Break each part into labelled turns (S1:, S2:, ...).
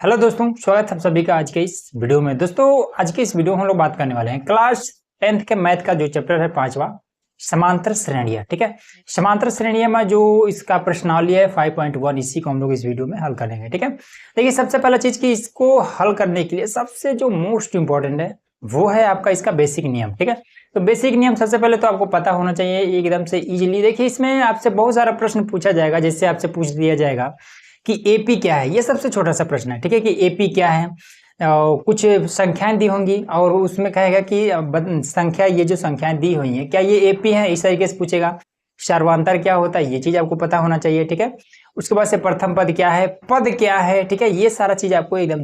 S1: Hello दोस्तों, स्वागत है आप सभी का आज के इस वीडियो में। दोस्तों आज के इस वीडियो में हम लोग बात करने वाले हैं क्लास 10th के मैथ का जो चैप्टर है पांचवा, समांतर श्रेणियां। ठीक है, समांतर श्रेणियां में जो इसका प्रश्नावली है 5.1, इसी को हम लोग इस वीडियो में हल करेंगे। ठीक है, देखिए सबसे पहला चीज कि इसको हल करने के लिए सबसे जो मोस्ट इंपॉर्टेंट है वो है आपका इसका बेसिक नियम। ठीक है, तो बेसिक नियम सबसे पहले तो आपको पता होना चाहिए एकदम से इजीली। देखिए इसमें आपसे बहुत सारा प्रश्न पूछा जाएगा, जैसे आपसे पूछ दिया जाएगा कि एपी क्या है। ये सबसे छोटा सा प्रश्न है। ठीक है, कि एपी क्या है। कुछ संख्याएं दी होंगी और उसमें कहेगा कि संख्या, ये जो संख्याएं दी हुई हैं क्या ये एपी है, इस तरीके से पूछेगा। सर्वांतर क्या होता है ये चीज आपको पता होना चाहिए। ठीक है, उसके बाद से प्रथम पद क्या है, पद क्या है। ठीक है, ये सारा चीज आपको एकदम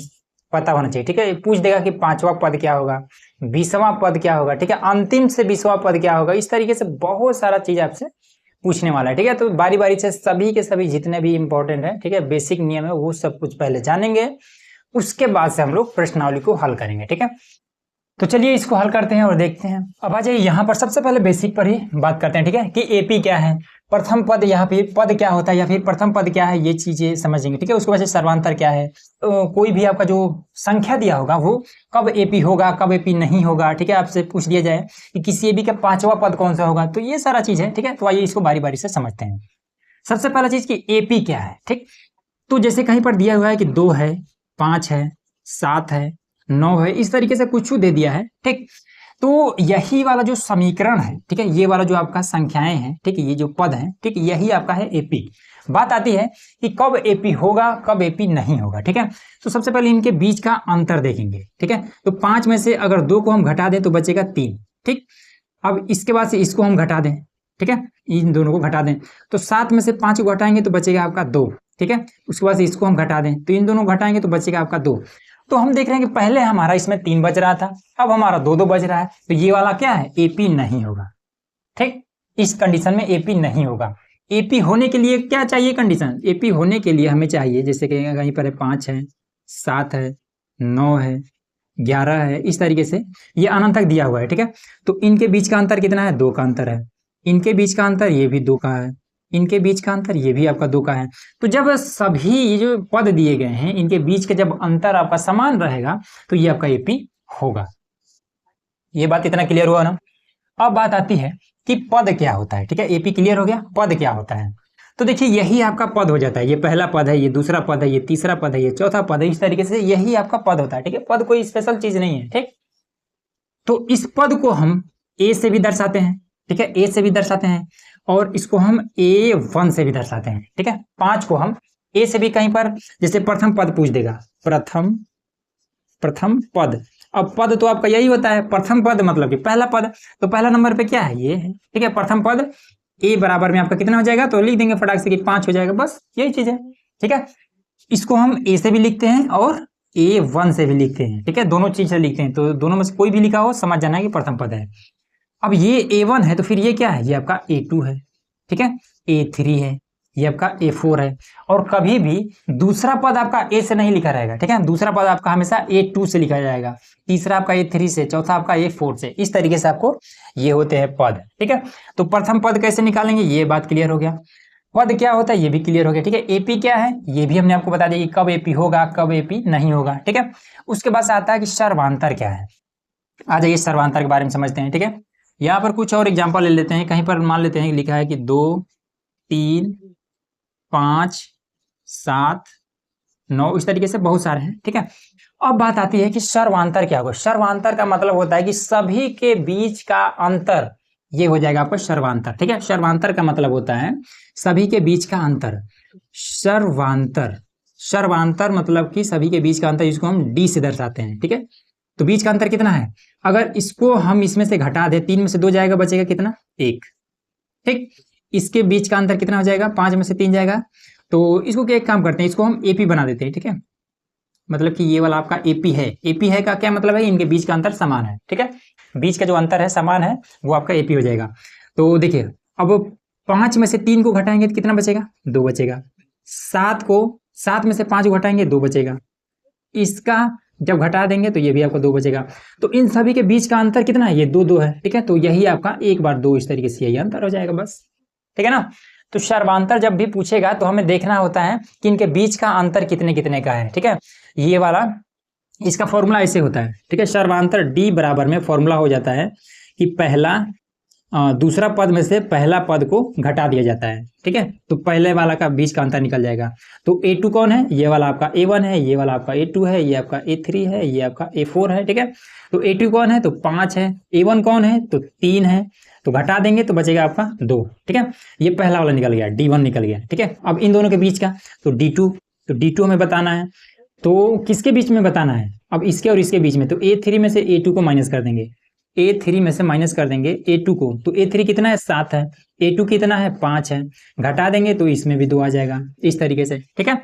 S1: पता होना चाहिए। ठीक है, पूछ देगा कि पांचवा पद क्या होगा, 20वां पद क्या होगा। ठीक है, अंतिम से 20वां पद क्या होगा। इस तरीके से बहुत सारा चीज आपसे पूछने वाला है। ठीक है, तो बारी बारी से सभी के सभी जितने भी इंपॉर्टेंट है, ठीक है, बेसिक नियम है, वो सब कुछ पहले जानेंगे, उसके बाद से हम लोग प्रश्नावली को हल करेंगे। ठीक है, तो चलिए इसको हल करते हैं और देखते हैं। अब आ जाइए यहाँ पर सबसे पहले बेसिक पर ही बात करते हैं। ठीक है, कि एपी क्या है, प्रथम पद, यहाँ पे पद क्या होता है या फिर प्रथम पद क्या है, ये चीजें समझेंगे। ठीक है, उसके बाद से सर्वांतर क्या है। तो कोई भी आपका जो संख्या दिया होगा वो कब एपी होगा, कब एपी नहीं होगा। ठीक है, आपसे पूछ दिया जाए कि किसी एपी का पांचवा पद कौन सा होगा, तो ये सारा चीज है। ठीक है, तो आइए इसको बारी बारी से समझते हैं। सबसे पहला चीज कि एपी क्या है। ठीक, तो जैसे कहीं पर दिया हुआ है कि 2 है, 5 है, 7 है, 9 है, इस तरीके से कुछ दे दिया है। ठीक, तो यही वाला जो समीकरण है, ठीक है, ये वाला जो आपका संख्याएं हैं, ठीक है, ये जो पद है, ठीक, यही आपका है एपी। बात आती है कि कब एपी होगा, कब एपी नहीं होगा। ठीक है, तो सबसे पहले इनके बीच का अंतर देखेंगे। ठीक है, तो 5 में से अगर 2 को हम घटा दें तो बचेगा 3। ठीक, अब इसके बाद से इसको हम घटा दें। ठीक है, इन दोनों को घटा दें तो 7 में से 5 को घटाएंगे तो बचेगा आपका 2। ठीक है, उसके बाद से इसको हम घटा दें तो इन दोनों घटाएंगे तो बचेगा आपका 2। तो हम देख रहे हैं कि पहले हमारा इसमें 3 बज रहा था, अब हमारा 2 बज रहा है, तो ये वाला क्या है, एपी नहीं होगा। ठीक, इस कंडीशन में एपी नहीं होगा। एपी होने के लिए क्या चाहिए कंडीशन, एपी होने के लिए हमें चाहिए, जैसे कि कहीं पर है 5 है, 7 है, 9 है, 11 है, इस तरीके से ये अनंत तक दिया हुआ है। ठीक है, तो इनके बीच का अंतर कितना है, 2 का अंतर है। इनके बीच का अंतर ये भी 2 का है, इनके बीच का अंतर ये भी आपका 2 का है। तो जब सभी ये जो पद दिए गए हैं इनके बीच का जब अंतर आपका समान रहेगा तो ये आपका एपी होगा। ये बात इतना क्लियर हुआ ना। अब बात आती है कि पद क्या होता है। ठीक है, एपी क्लियर हो गया, पद क्या होता है। तो देखिए यही आपका पद हो जाता है, ये पहला पद है, ये दूसरा पद है, ये तीसरा पद है, ये चौथा पद है, इस तरीके से यही आपका पद होता है। ठीक है, पद कोई स्पेशल चीज नहीं है। ठीक, तो इस पद को हम ए से भी दर्शाते हैं। ठीक है, ए से भी दर्शाते हैं और इसको हम A1 से भी दर्शाते हैं। ठीक है, 5 को हम ए से भी, कहीं पर जैसे प्रथम पद पूछ देगा, प्रथम पद। अब पद तो आपका यही होता है, प्रथम पद मतलब कि पहला पद, तो पहला नंबर पे क्या है, ये है। ठीक है, प्रथम पद ए बराबर में आपका कितना हो जाएगा, तो लिख देंगे फटाक से कि 5 हो जाएगा, बस यही चीज है। ठीक है, इसको हम ए से भी लिखते हैं और A1 से भी लिखते हैं। ठीक है, दोनों चीज से लिखते हैं, तो दोनों में से कोई भी लिखा हो समझ जाना है कि प्रथम पद है। अब ये A1 है तो फिर ये क्या है, ये आपका A2 है। ठीक है, A3 है, ये आपका A4 है। और कभी भी दूसरा पद आपका A से नहीं लिखा रहेगा। ठीक है, दूसरा पद आपका हमेशा A2 से लिखा जाएगा, तीसरा आपका A3 से, चौथा आपका A4 से, इस तरीके से आपको ये होते हैं पद। ठीक है, तो प्रथम पद कैसे निकालेंगे, ये बात क्लियर हो गया। पद क्या होता है ये भी क्लियर हो गया। ठीक है, एपी क्या है ये भी हमने आपको बता दिया कि कब एपी होगा, कब एपी नहीं होगा। ठीक है, उसके बाद आता है कि सर्वांतर क्या है। आ जाइए सर्वांतर के बारे में समझते हैं। ठीक है, यहाँ पर कुछ और एग्जांपल ले लेते हैं। कहीं पर मान लेते हैं लिखा है कि 2, 3, 5, 7, 9, इस तरीके से बहुत सारे हैं। ठीक है, अब बात आती है कि सर्वांतर क्या होगा। सर्वांतर का मतलब होता है कि सभी के बीच का अंतर, ये हो जाएगा आपका सर्वांतर। ठीक है, सर्वांतर का मतलब होता है सभी के बीच का अंतर। सर्वांतर मतलब कि सभी के बीच का अंतर, जिसको हम डी से दर्शाते हैं। ठीक है, तो बीच का अंतर कितना है, अगर इसको हम इसमें से घटा दें, 3 में से 2 जाएगा, बचेगा कितना, 1। ठीक, इसके बीच का अंतर कितना हो जाएगा, 5 में से 3 जाएगा, तो इसको एक काम करते हैं, इसको हम एपी बना देते हैं। ठीक है, मतलब कि ये वाला आपका एपी है। एपी है का क्या मतलब है, इनके बीच का अंतर समान है। ठीक है, बीच का जो अंतर है समान है, वो आपका एपी हो जाएगा। तो देखिए अब 5 में से 3 को घटाएंगे तो कितना बचेगा, 2 बचेगा। 7 में से 5 को घटाएंगे 2 बचेगा। इसका जब घटा देंगे तो ये भी आपका 2 बचेगा। तो इन सभी के बीच का अंतर कितना है, ये 2 2 है। ठीक है, तो यही आपका 1 बार 2, इस तरीके से यही अंतर हो जाएगा, बस। ठीक है ना। तो सर्वांतर जब भी पूछेगा तो हमें देखना होता है कि इनके बीच का अंतर कितने कितने का है, ठीक है। ये वाला इसका फॉर्मूला ऐसे होता है, ठीक है। सर्वांतर डी बराबर में फॉर्मूला हो जाता है कि पहला दूसरा पद में से पहला पद को घटा दिया जाता है, ठीक है। तो पहले वाला का बीच का अंतर निकल जाएगा। तो A2 कौन है, ये वाला आपका A1 है, ये वाला आपका A2 है, ये आपका A3 है, ये आपका A4 है, ठीक है। तो A2 कौन है, तो 5 है। A1 कौन है, तो 3 है। तो घटा देंगे तो बचेगा आपका 2, ठीक है। ये पहला वाला निकल गया, D1 निकल गया, ठीक है। अब इन दोनों के बीच का तो D2, तो D2 हमें बताना है। तो किसके बीच में बताना है, अब इसके और इसके बीच में। तो A3 में से A2 को माइनस कर देंगे, A3 में से माइनस कर देंगे A2 को। तो A3 कितना है, 7 है। A2 कितना है, 5 है। घटा देंगे तो इसमें भी 2 आ जाएगा, इस तरीके से, ठीक है।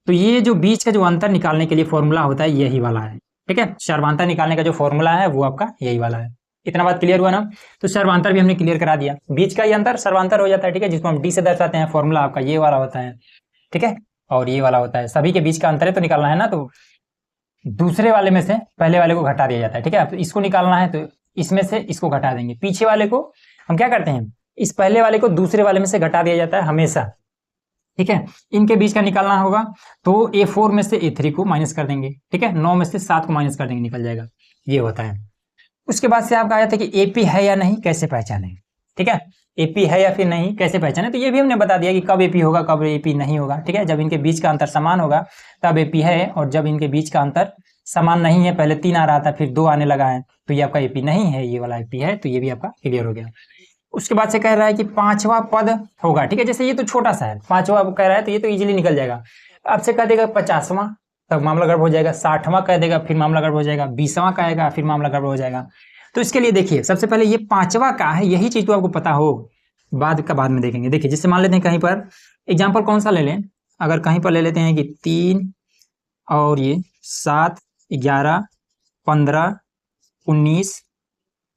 S1: तो ये जो बीच का जो अंतर निकालने के लिए फॉर्मूला होता है यही वाला है, ठीक है। सर्वांतर निकालने का जो फॉर्मूला है वो आपका यही वाला है। इतना बात क्लियर हुआ ना। तो सर्वांतर भी हमने क्लियर करा दिया, बीच का ये अंतर सर्वांतर हो जाता है, ठीक है, जिसको हम डी से दर्शाते हैं। फॉर्मूला आपका ये वाला होता है, ठीक है, और ये वाला होता है। सभी के बीच का अंतर है तो निकालना है ना, तो दूसरे वाले में से पहले वाले को घटा दिया जाता है, ठीक है। तो इसको निकालना है तो इसमें से इसको घटा देंगे। पीछे वाले को हम क्या करते हैं, इस पहले वाले को दूसरे वाले में से घटा दिया जाता है हमेशा, ठीक है। इनके बीच का निकालना होगा तो A4 में से A3 को माइनस कर देंगे, ठीक है। 9 में से 7 को माइनस कर देंगे, निकल जाएगा। ये होता है। उसके बाद से आपका आ जाता है कि AP है या नहीं, कैसे पहचाने, ठीक है। AP है या फिर नहीं कैसे पहचाने, तो ये भी हमने बता दिया कि कब AP होगा कब AP नहीं होगा, ठीक है। जब इनके बीच का अंतर समान होगा तब AP है, और जब इनके बीच का अंतर समान नहीं है, पहले 3 आ रहा था फिर 2 आने लगा है, तो ये आपका AP नहीं है, ये वाला AP है। तो ये भी आपका क्लियर हो गया। उसके बाद से कह रहा है कि 5वां पद होगा, ठीक है। जैसे ये तो छोटा सा है, 5वां कह रहा है तो ये तो इजीली निकल जाएगा। आपसे कह देगा 50वां, तब मामला गड़बड़ हो जाएगा। 60वां कह देगा, फिर मामला गड़बड़ हो जाएगा। 20वां कहेगा, फिर मामला गड़बड़ हो जाएगा। तो इसके लिए देखिए, सबसे पहले ये 5वां का है, यही चीज तो आपको पता हो, बाद का बाद में देखेंगे। देखिए, जैसे मान लेते हैं कहीं पर एग्जाम्पल कौन सा ले लें, अगर कहीं पर ले लेते हैं कि 3 और ये 7, 11, 15, 19,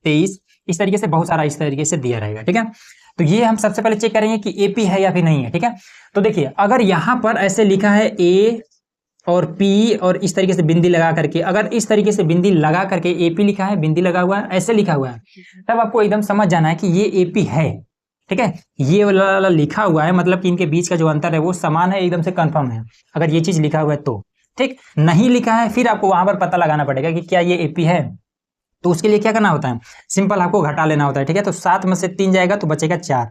S1: 23, इस तरीके से बहुत सारा इस तरीके से दिया रहेगा, ठीक है। तो ये हम सबसे पहले चेक करेंगे कि AP है या फिर नहीं है, ठीक है। तो देखिए, अगर यहाँ पर ऐसे लिखा है A और P और इस तरीके से बिंदी लगा करके, अगर इस तरीके से बिंदी लगा करके AP लिखा है, बिंदी लगा हुआ है, ऐसे लिखा हुआ है, तब आपको एकदम समझ जाना है कि ये AP है, ठीक है। ये वाला लिखा हुआ है मतलब कि इनके बीच का जो अंतर है वो समान है, एकदम से कंफर्म है, अगर ये चीज लिखा हुआ है तो, ठीक। नहीं लिखा है फिर आपको वहां पर पता लगाना पड़ेगा कि क्या ये AP है। तो उसके लिए क्या करना होता है, सिंपल आपको घटा लेना होता है, ठीक है। तो 7 में से 3 जाएगा तो बचेगा 4,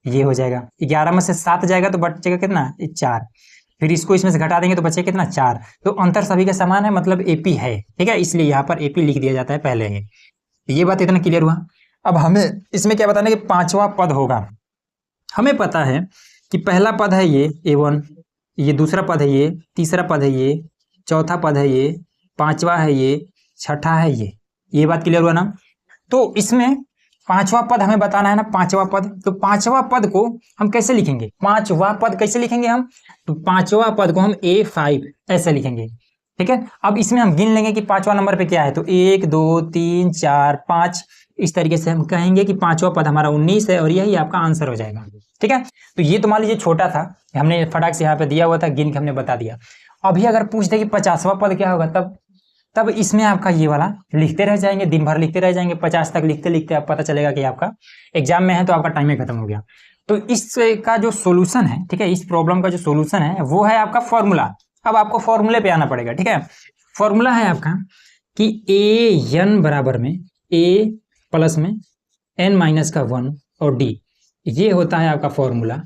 S1: ये हो जाएगा। 11 में से 7 जाएगा तो बचेगा कितना, 4। फिर इसको इसमें से घटा देंगे तो बचेगा कितना, 4। तो अंतर सभी का समान है, मतलब AP है, ठीक है। इसलिए यहाँ पर AP लिख दिया जाता है पहले ही। ये बात इतना क्लियर हुआ। अब हमें इसमें क्या बताना है कि 5वां पद होगा। हमें पता है कि पहला पद है ये A1, ये दूसरा पद है ये, तीसरा पद है ये, चौथा पद है ये, 5वां है ये, छठा है ये बात क्लियर हुआ ना। तो इसमें 5वां पद हमें बताना है ना, 5वां पद। तो 5वां पद को हम कैसे लिखेंगे, 5वां पद कैसे लिखेंगे हम, तो 5वां पद को हम A5 ऐसे लिखेंगे, ठीक है। अब इसमें हम गिन लेंगे कि 5वां नंबर पे क्या है, तो 1 2 3 4 5, इस तरीके से हम कहेंगे कि 5वां पद हमारा 19 है और यही आपका आंसर हो जाएगा, ठीक है। तो ये तो मान लीजिए छोटा था, हमने फटाक से यहाँ पे दिया हुआ था, गिन के हमने बता दिया। अभी अगर पूछ दे कि 50वां पद क्या होगा, तब इसमें आपका ये वाला लिखते रह जाएंगे, दिन भर लिखते रह जाएंगे, 50 तक लिखते लिखते आप पता चलेगा कि आपका एग्जाम में है तो आपका टाइम ही खत्म हो गया। तो इसका जो सोल्यूशन है, ठीक है, इस प्रॉब्लम का जो सोल्यूशन है वो है आपका फॉर्मूला। अब आपको फॉर्मूले पे आना पड़ेगा, ठीक है। फॉर्मूला है आपका कि AN बराबर में A प्लस में N माइनस का 1 और D, ये होता है आपका फॉर्मूला।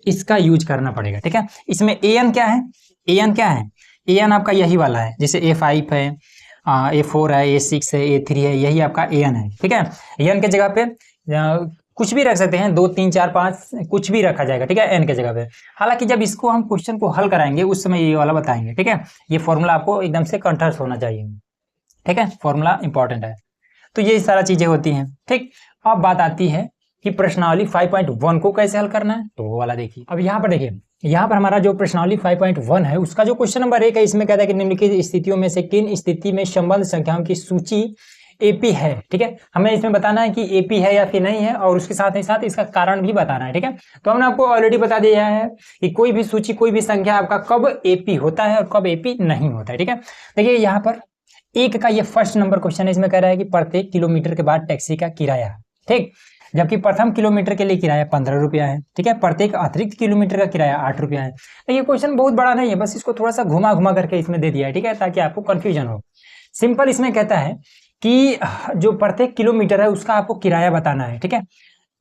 S1: इसका यूज करना पड़ेगा, ठीक है। इसमें AN क्या है, AN क्या है, AN आपका यही वाला है, जैसे A5 है, A4 है, A6 है, A3 है, यही आपका AN है, ठीक है। AN के जगह पे कुछ भी रख सकते हैं, 2 3 4 5 कुछ भी रखा जाएगा, ठीक है, N के जगह पे। हालांकि जब इसको हम क्वेश्चन को हल कराएंगे उस समय ये वाला बताएंगे, ठीक है। ये फॉर्मूला आपको एकदम से कंठस्थ होना चाहिए, ठीक है, फॉर्मूला इंपॉर्टेंट है। तो ये सारा चीजें होती हैं, ठीक। अब बात आती है कि प्रश्नावली 5.1 को कैसे हल करना है, तो वो वाला देखिए। अब यहाँ पर देखिए, यहाँ पर हमारा जो प्रश्नावली 5.1 है उसका जो क्वेश्चन नंबर 1 है, इसमें कहता है कि निम्नलिखित स्थितियों में से किन स्थिति में संबंध संख्याओं की सूची AP है, ठीक है। हमें इसमें बताना है कि AP है या फिर नहीं है, और उसके साथ ही साथ इसका कारण भी बताना है, ठीक है। तो हमने आपको ऑलरेडी बता दिया है कि कोई भी सूची, कोई भी संख्या आपका कब AP होता है और कब AP नहीं होता है, ठीक है। देखिए यहाँ पर 1 का ये फर्स्ट नंबर क्वेश्चन है, इसमें कह रहा है कि प्रत्येक किलोमीटर के बाद टैक्सी का किराया, ठीक। जबकि प्रथम किलोमीटर के लिए किराया 15 रुपया है, ठीक है। प्रत्येक अतिरिक्त किलोमीटर का किराया 8 रुपया है। तो ये क्वेश्चन बहुत बड़ा नहीं है, बस इसको थोड़ा सा घुमा घुमा करके इसमें दे दिया है, ठीक है, ताकि आपको कंफ्यूजन हो। सिंपल इसमें कहता है कि जो प्रत्येक किलोमीटर है उसका आपको किराया बताना है, ठीक है।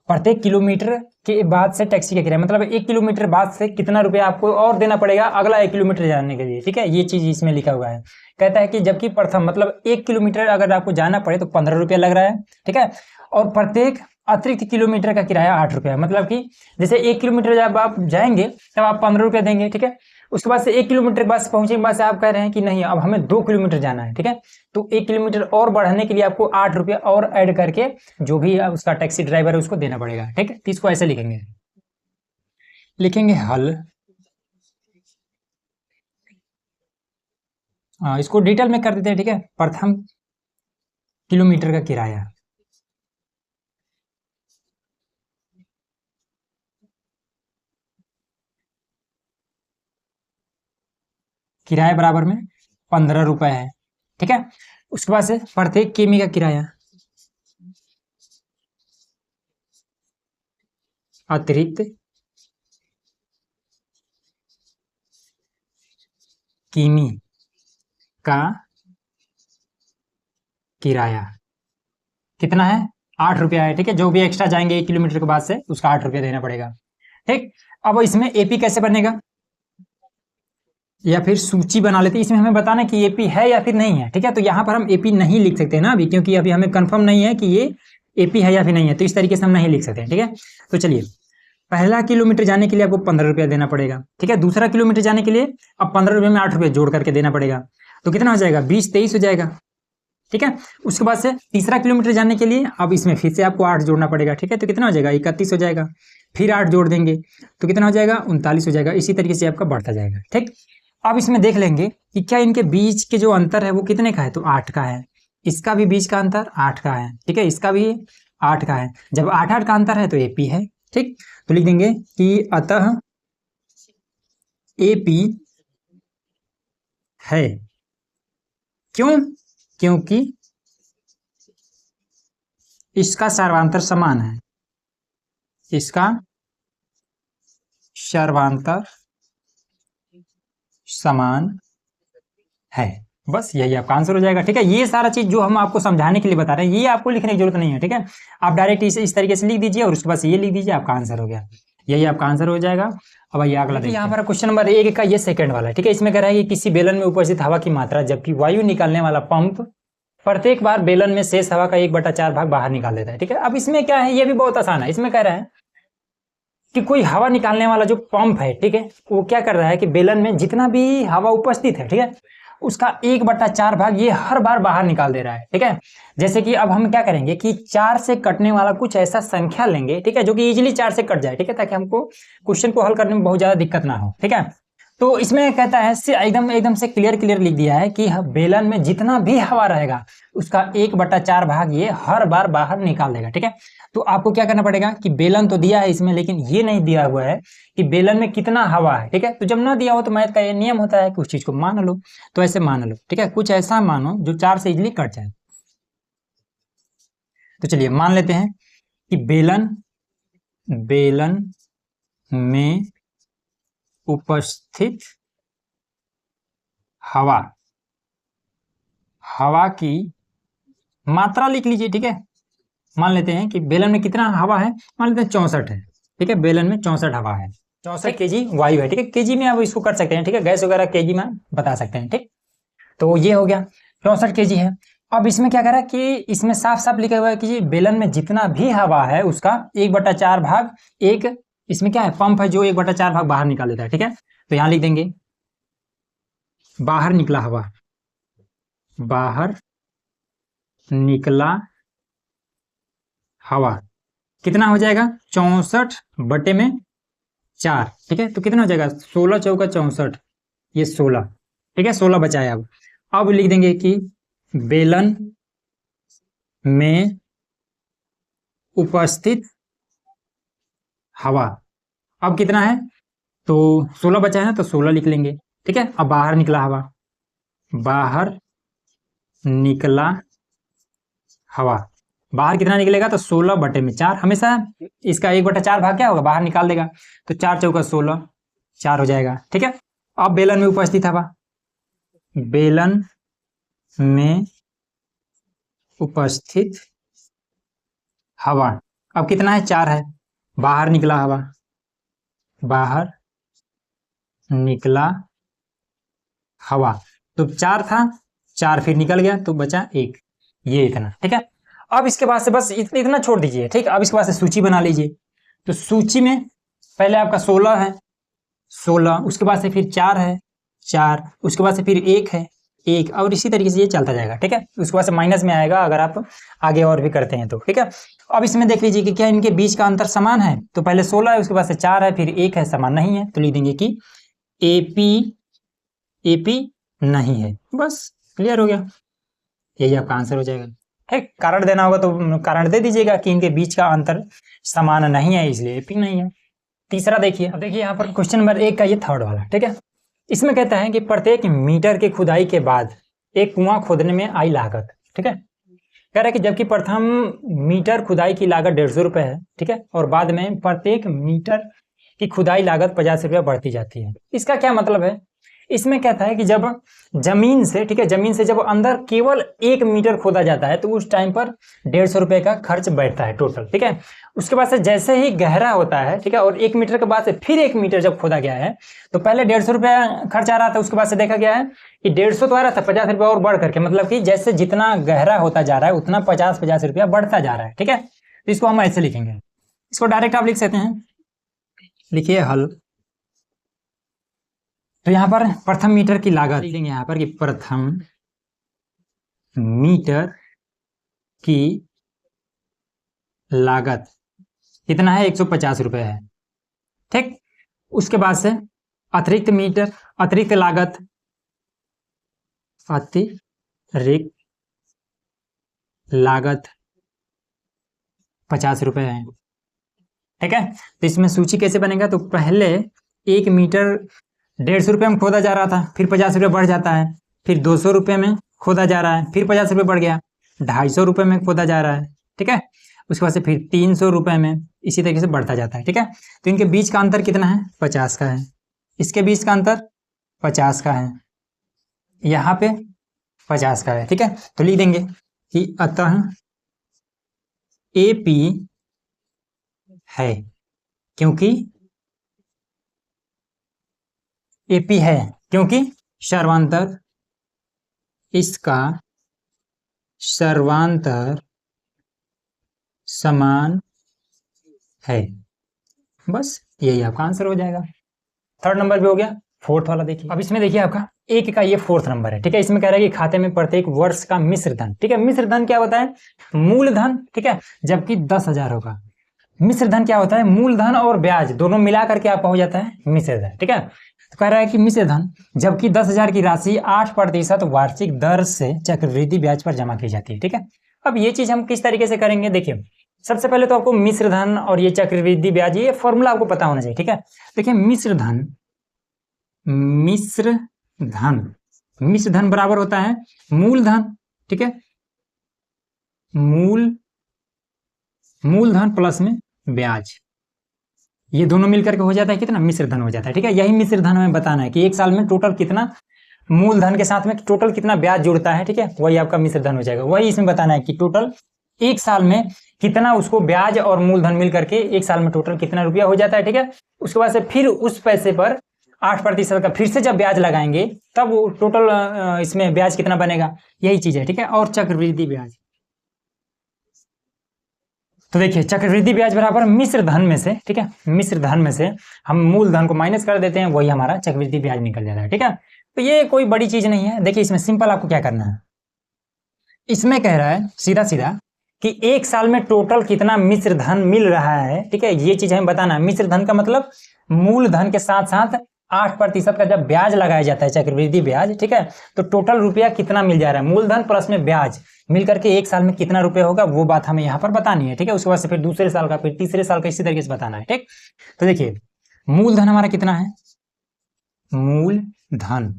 S1: प्रत्येक किलोमीटर के बाद से टैक्सी का किराया, मतलब 1 किलोमीटर बाद से कितना रुपया आपको और देना पड़ेगा अगला 1 किलोमीटर जाने के लिए, ठीक है। ये चीज इसमें लिखा हुआ है। कहता है कि जबकि प्रथम मतलब 1 किलोमीटर अगर आपको जाना पड़े तो 15 रुपया लग रहा है, ठीक है। और प्रत्येक अतिरिक्त किलोमीटर का किराया 8 रुपया है, मतलब कि जैसे 1 किलोमीटर जब आप जाएंगे तब आप 15 रुपया देंगे, ठीक है। उसके बाद से 1 किलोमीटर के बाद पहुंचने के बाद से आप कह रहे हैं कि नहीं अब हमें 2 किलोमीटर जाना है, ठीक है। तो 1 किलोमीटर और बढ़ाने के लिए आपको 8 रुपया और ऐड करके जो भी उसका टैक्सी ड्राइवर है उसको देना पड़ेगा, ठीक है। तो इसको ऐसे लिखेंगे, लिखेंगे हल। इसको डिटेल में कर देते हैं, ठीक है। प्रथम किलोमीटर का किराया, किराया बराबर में 15 रुपए है, ठीक है। उसके बाद से प्रत्येक किमी का किराया, अतिरिक्त किमी का किराया कितना है, 8 रुपया है, ठीक है। जो भी एक्स्ट्रा जाएंगे 1 किलोमीटर के बाद से उसका 8 रुपया देना पड़ेगा, ठीक। अब इसमें एपी कैसे बनेगा, या फिर सूची बना लेते हैं। इसमें हमें बताना कि एपी है या फिर नहीं है, ठीक है। तो यहाँ पर हम एपी नहीं लिख सकते ना अभी, क्योंकि अभी हमें कंफर्म नहीं है कि ये एपी है या फिर नहीं है, तो इस तरीके से हम नहीं लिख सकते हैं, ठीक है। तो चलिए, पहला किलोमीटर जाने के लिए आपको 15 रुपया देना पड़ेगा, ठीक है। दूसरा किलोमीटर जाने के लिए अब 15 रुपये में 8 रुपये जोड़ करके देना पड़ेगा, तो कितना हो जाएगा, 20-23 हो जाएगा, ठीक है। उसके बाद से तीसरा किलोमीटर जाने के लिए अब इसमें फिर से आपको 8 जोड़ना पड़ेगा, ठीक है। तो कितना हो जाएगा, 31 हो जाएगा। फिर 8 जोड़ देंगे तो कितना हो जाएगा, 39 हो जाएगा। इसी तरीके से आपका बढ़ता जाएगा, ठीक। अब इसमें देख लेंगे कि क्या इनके बीच के जो अंतर है वो कितने का है, तो 8 का है। इसका भी बीच का अंतर 8 का है, ठीक है। इसका भी 8 का है। जब 8-8 का अंतर है तो एपी है, ठीक। तो लिख देंगे कि अतः एपी है। क्यों, क्योंकि इसका सर्वांतर समान है, इसका सर्वांतर समान है। बस यही आपका आंसर हो जाएगा, ठीक है। ये सारा चीज जो हम आपको समझाने के लिए बता रहे हैं ये आपको लिखने की जरूरत नहीं है, ठीक है। आप डायरेक्ट इस तरीके से लिख दीजिए और उसके बाद ये लिख दीजिए, आपका आंसर हो गया। यही आपका आंसर हो जाएगा। अब आइए अगला देखिए, यहाँ पर क्वेश्चन नंबर 1 का ये सेकंड वाला है, ठीक है। इसमें कह रहा है कि किसी बेलन में उपस्थित हवा की मात्रा जबकि वायु निकालने वाला पंप प्रत्येक बार बेलन में शेष हवा का 1/4 भाग बाहर निकाल देता है, ठीक है। अब इसमें क्या है, ये भी बहुत आसान है। इसमें कह रहा है कि कोई हवा निकालने वाला जो पंप है, ठीक है, वो क्या कर रहा है कि बेलन में जितना भी हवा उपस्थित है, ठीक है, उसका 1/4 भाग ये हर बार बाहर निकाल दे रहा है, ठीक है। जैसे कि अब हम क्या करेंगे कि 4 से कटने वाला कुछ ऐसा संख्या लेंगे, ठीक है, जो कि इजीली 4 से कट जाए, ठीक है, ताकि हमको क्वेश्चन को हल करने में बहुत ज्यादा दिक्कत ना हो, ठीक है। तो इसमें कहता है एकदम से क्लियर लिख दिया है कि बेलन में जितना भी हवा रहेगा उसका 1/4 भाग ये हर बार बाहर निकाल देगा, ठीक है। तो आपको क्या करना पड़ेगा कि बेलन तो दिया है इसमें, लेकिन ये नहीं दिया हुआ है कि बेलन में कितना हवा है, ठीक है। तो जब ना दिया हो तो मैथ का ये नियम होता है कि उस चीज को मान लो। तो ऐसे मान लो, ठीक है, कुछ ऐसा मानो जो 4 से इजिली कट जाए। तो चलिए मान लेते हैं कि बेलन में उपस्थित हवा की मात्रा लिख लीजिए, ठीक है। मान लेते हैं कि बेलन में कितना हवा है, मान लेते हैं 64 है, ठीक है। बेलन में 64 हवा है, 64 केजी वायु है, ठीक है। केजी में आप इसको कर सकते हैं, ठीक है, गैस वगैरह केजी में बता सकते हैं, ठीक। तो ये हो गया 64 केजी है। अब इसमें क्या कर रहा है कि इसमें साफ साफ लिखा हुआ है कि बेलन में जितना भी हवा है उसका 1/4 भाग एक, इसमें क्या है, पंप है जो 1/4 भाग बाहर निकाल देता है, ठीक है। तो यहां लिख देंगे बाहर निकला हवा, बाहर निकला हवा कितना हो जाएगा, 64/4, ठीक है। तो कितना हो जाएगा, 16 चौका 64, ये 16, ठीक है, 16 बचा है। अब लिख देंगे कि बेलन में उपस्थित हवा अब कितना है, तो 16 बचा है ना, तो 16 लिख लेंगे, ठीक है। अब बाहर निकला हवा, बाहर निकला हवा बाहर कितना निकलेगा, तो 16/4 हमेशा इसका 1/4 भाग क्या होगा, बाहर निकाल देगा, तो 4 चौका 16, 4 हो जाएगा। ठीक है, अब बेलन में उपस्थित हवा, बेलन में उपस्थित हवा अब कितना है, 4 है। बाहर निकला हवा, बाहर निकला हवा, तो 4 था, 4 फिर निकल गया तो बचा 1, ये इतना। ठीक है, अब इसके बाद से बस इतना छोड़ दीजिए। ठीक, अब इसके बाद से सूची बना लीजिए। तो सूची में पहले आपका 16 है, 16, उसके बाद से फिर 4 है, 4, उसके बाद से फिर 1 है, 1, और इसी तरीके से ये चलता जाएगा। ठीक है, उसके बाद से माइनस में आएगा अगर आप आगे और भी करते हैं तो। ठीक है, अब इसमें देख लीजिए कि क्या इनके बीच का अंतर समान है, तो पहले 16 है, उसके बाद से 4 है, फिर 1 है, समान नहीं है, तो लिख देंगे कि AP नहीं है। बस क्लियर हो गया, यही आपका आंसर हो जाएगा। है, कारण देना होगा तो कारण दे दीजिएगा कि इनके बीच का अंतर समान नहीं है, इसलिए AP नहीं है। तीसरा देखिए, अब देखिए यहाँ पर क्वेश्चन नंबर 1 का ये थर्ड वाला। ठीक है, इसमें कहता है कि प्रत्येक मीटर के खुदाई के बाद एक कुआं खोदने में आई लागत। ठीक है, कह रहा है कि जबकि प्रथम मीटर खुदाई की लागत 150 रुपए है, ठीक है, और बाद में प्रत्येक मीटर की खुदाई लागत 50 रुपया बढ़ती जाती है। इसका क्या मतलब है, इसमें कहता है कि जब जमीन से, ठीक है, जमीन से जब अंदर केवल 1 मीटर खोदा जाता है तो उस टाइम पर 150 रुपए का खर्च बैठता है टोटल। ठीक है, उसके बाद से जैसे ही गहरा होता है, ठीक है, और 1 मीटर के बाद से फिर 1 मीटर जब खोदा गया है तो पहले 150 रुपया खर्च आ रहा था, उसके बाद से देखा गया है कि 150 तो आ रहा था, 50 रुपया और बढ़ करके, मतलब कि जैसे जितना गहरा होता जा रहा है उतना 50 रुपया बढ़ता जा रहा है। ठीक है, तो इसको हम ऐसे लिखेंगे, इसको डायरेक्ट आप लिख सकते हैं, लिखिए हल। तो यहाँ पर प्रथम मीटर की लागत लिख देंगे यहाँ पर कि प्रथम मीटर की लागत कितना है, 150 रुपए है। ठीक, उसके बाद से अतिरिक्त मीटर, अतिरिक्त लागत, अतिरिक्त लागत 50 रुपए है। ठीक है, तो इसमें सूची कैसे बनेगा, तो पहले 1 मीटर 150 रुपये में खोदा जा रहा था, फिर 50 रुपये बढ़ जाता है, फिर 200 रुपये में खोदा जा रहा है, फिर 50 रुपये बढ़ गया, 250 रुपये में खोदा जा रहा है। ठीक है, उसके बाद से फिर 300 रुपये में, इसी तरीके से बढ़ता जाता है। ठीक है, तो इनके बीच का अंतर कितना है, 50 का है, इसके बीच का अंतर 50 का है, यहाँ पे 50 का है। ठीक है, तो लिख देंगे कि अतः AP है, क्योंकि AP है क्योंकि सर्वांतर, इसका सर्वांतर समान है। बस यही आपका आंसर हो जाएगा। थर्ड नंबर भी हो गया। फोर्थ वाला देखिए, अब इसमें देखिए आपका 1 का ये फोर्थ नंबर है। ठीक है, इसमें कह रहा है कि खाते में प्रत्येक वर्ष का मिश्र धन, ठीक है, मिश्र धन क्या होता है, मूलधन, ठीक है, जबकि 10,000 होगा। मिश्र धन क्या होता है, मूलधन और ब्याज दोनों मिला करके आपका हो जाता है मिश्र धन। ठीक है, तो कह रहा है कि मिश्र धन जबकि 10,000 की राशि 8% वार्षिक दर से चक्रवृद्धि ब्याज पर जमा की जाती है। ठीक है, अब ये चीज हम किस तरीके से करेंगे, देखिए सबसे पहले तो आपको मिश्र धन और ये चक्रवृद्धि ब्याज, ये फॉर्मूला आपको पता होना चाहिए। ठीक है, देखिए मिश्र धन, मिश्र धन, मिश्र धन बराबर होता है मूलधन, ठीक है, मूलधन प्लस में ब्याज, ये दोनों मिलकर के हो जाता है कितना, मिश्र धन हो जाता है। ठीक है, यही मिश्र धन हमें बताना है कि एक साल में टोटल कितना मूलधन के साथ में टोटल कितना ब्याज जुड़ता है। ठीक है, वही आपका मिश्र धन हो जाएगा। वही इसमें बताना है कि टोटल एक साल में कितना उसको ब्याज और मूलधन मिल करके एक साल में टोटल कितना रुपया हो जाता है। ठीक है, उसके बाद से फिर उस पैसे पर 8% का फिर से जब ब्याज लगाएंगे तब टोटल इसमें ब्याज कितना बनेगा, यही चीज है। ठीक है, और चक्रवृद्धि ब्याज, तो देखिए चक्रवृद्धि ब्याज बराबर मिश्र धन में से, ठीक है, मिश्र धन में से हम मूलधन को माइनस कर देते हैं, वही हमारा चक्रवृद्धि ब्याज निकल जाता है। ठीक है, तो ये कोई बड़ी चीज नहीं है। देखिए इसमें सिंपल आपको क्या करना है, इसमें कह रहा है सीधा सीधा कि एक साल में टोटल कितना मिश्र धन मिल रहा है। ठीक है, ये चीज हमें बताना है। मिश्र धन का मतलब मूलधन के साथ साथ 8% का जब ब्याज लगाया जाता है, चक्रवृद्धि ब्याज, ठीक है, तो टोटल रुपया कितना मिल जा रहा है, मूलधन प्लस में ब्याज मिल करके एक साल में कितना रुपया होगा, वो बात हमें यहाँ पर बतानी है। ठीक है, उसके बाद से फिर दूसरे साल का, फिर तीसरे साल का, इसी तरीके से बताना है। ठीक, तो देखिए मूलधन हमारा कितना है, मूलधन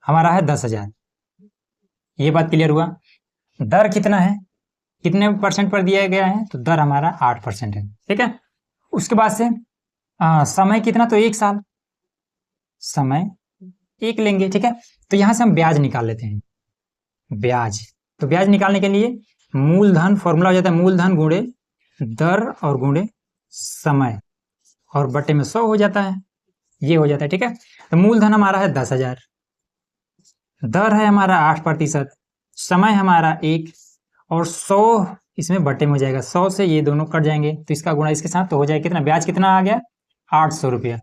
S1: हमारा है 10,000, ये बात क्लियर हुआ। दर कितना है, कितने परसेंट पर दिया गया है, तो दर हमारा 8% है, ठीक है। उसके बाद से समय कितना, तो 1 साल, समय 1 लेंगे, ठीक है। तो यहां से हम ब्याज निकाल लेते हैं, ब्याज। तो ब्याज निकालने के लिए मूलधन, फॉर्मूला हो जाता है मूलधन गुणे दर और गुणे समय और बटे में 100 हो जाता है, ये हो जाता है, ठीक है। तो मूलधन हमारा है 10,000, दर है हमारा 8%, समय हमारा 1 और 100 इसमें बटे में हो जाएगा, 100 से ये दोनों कट जाएंगे तो इसका गुणा इसके साथ, तो हो जाएगा कितना, ब्याज कितना आ गया, 800 रुपया।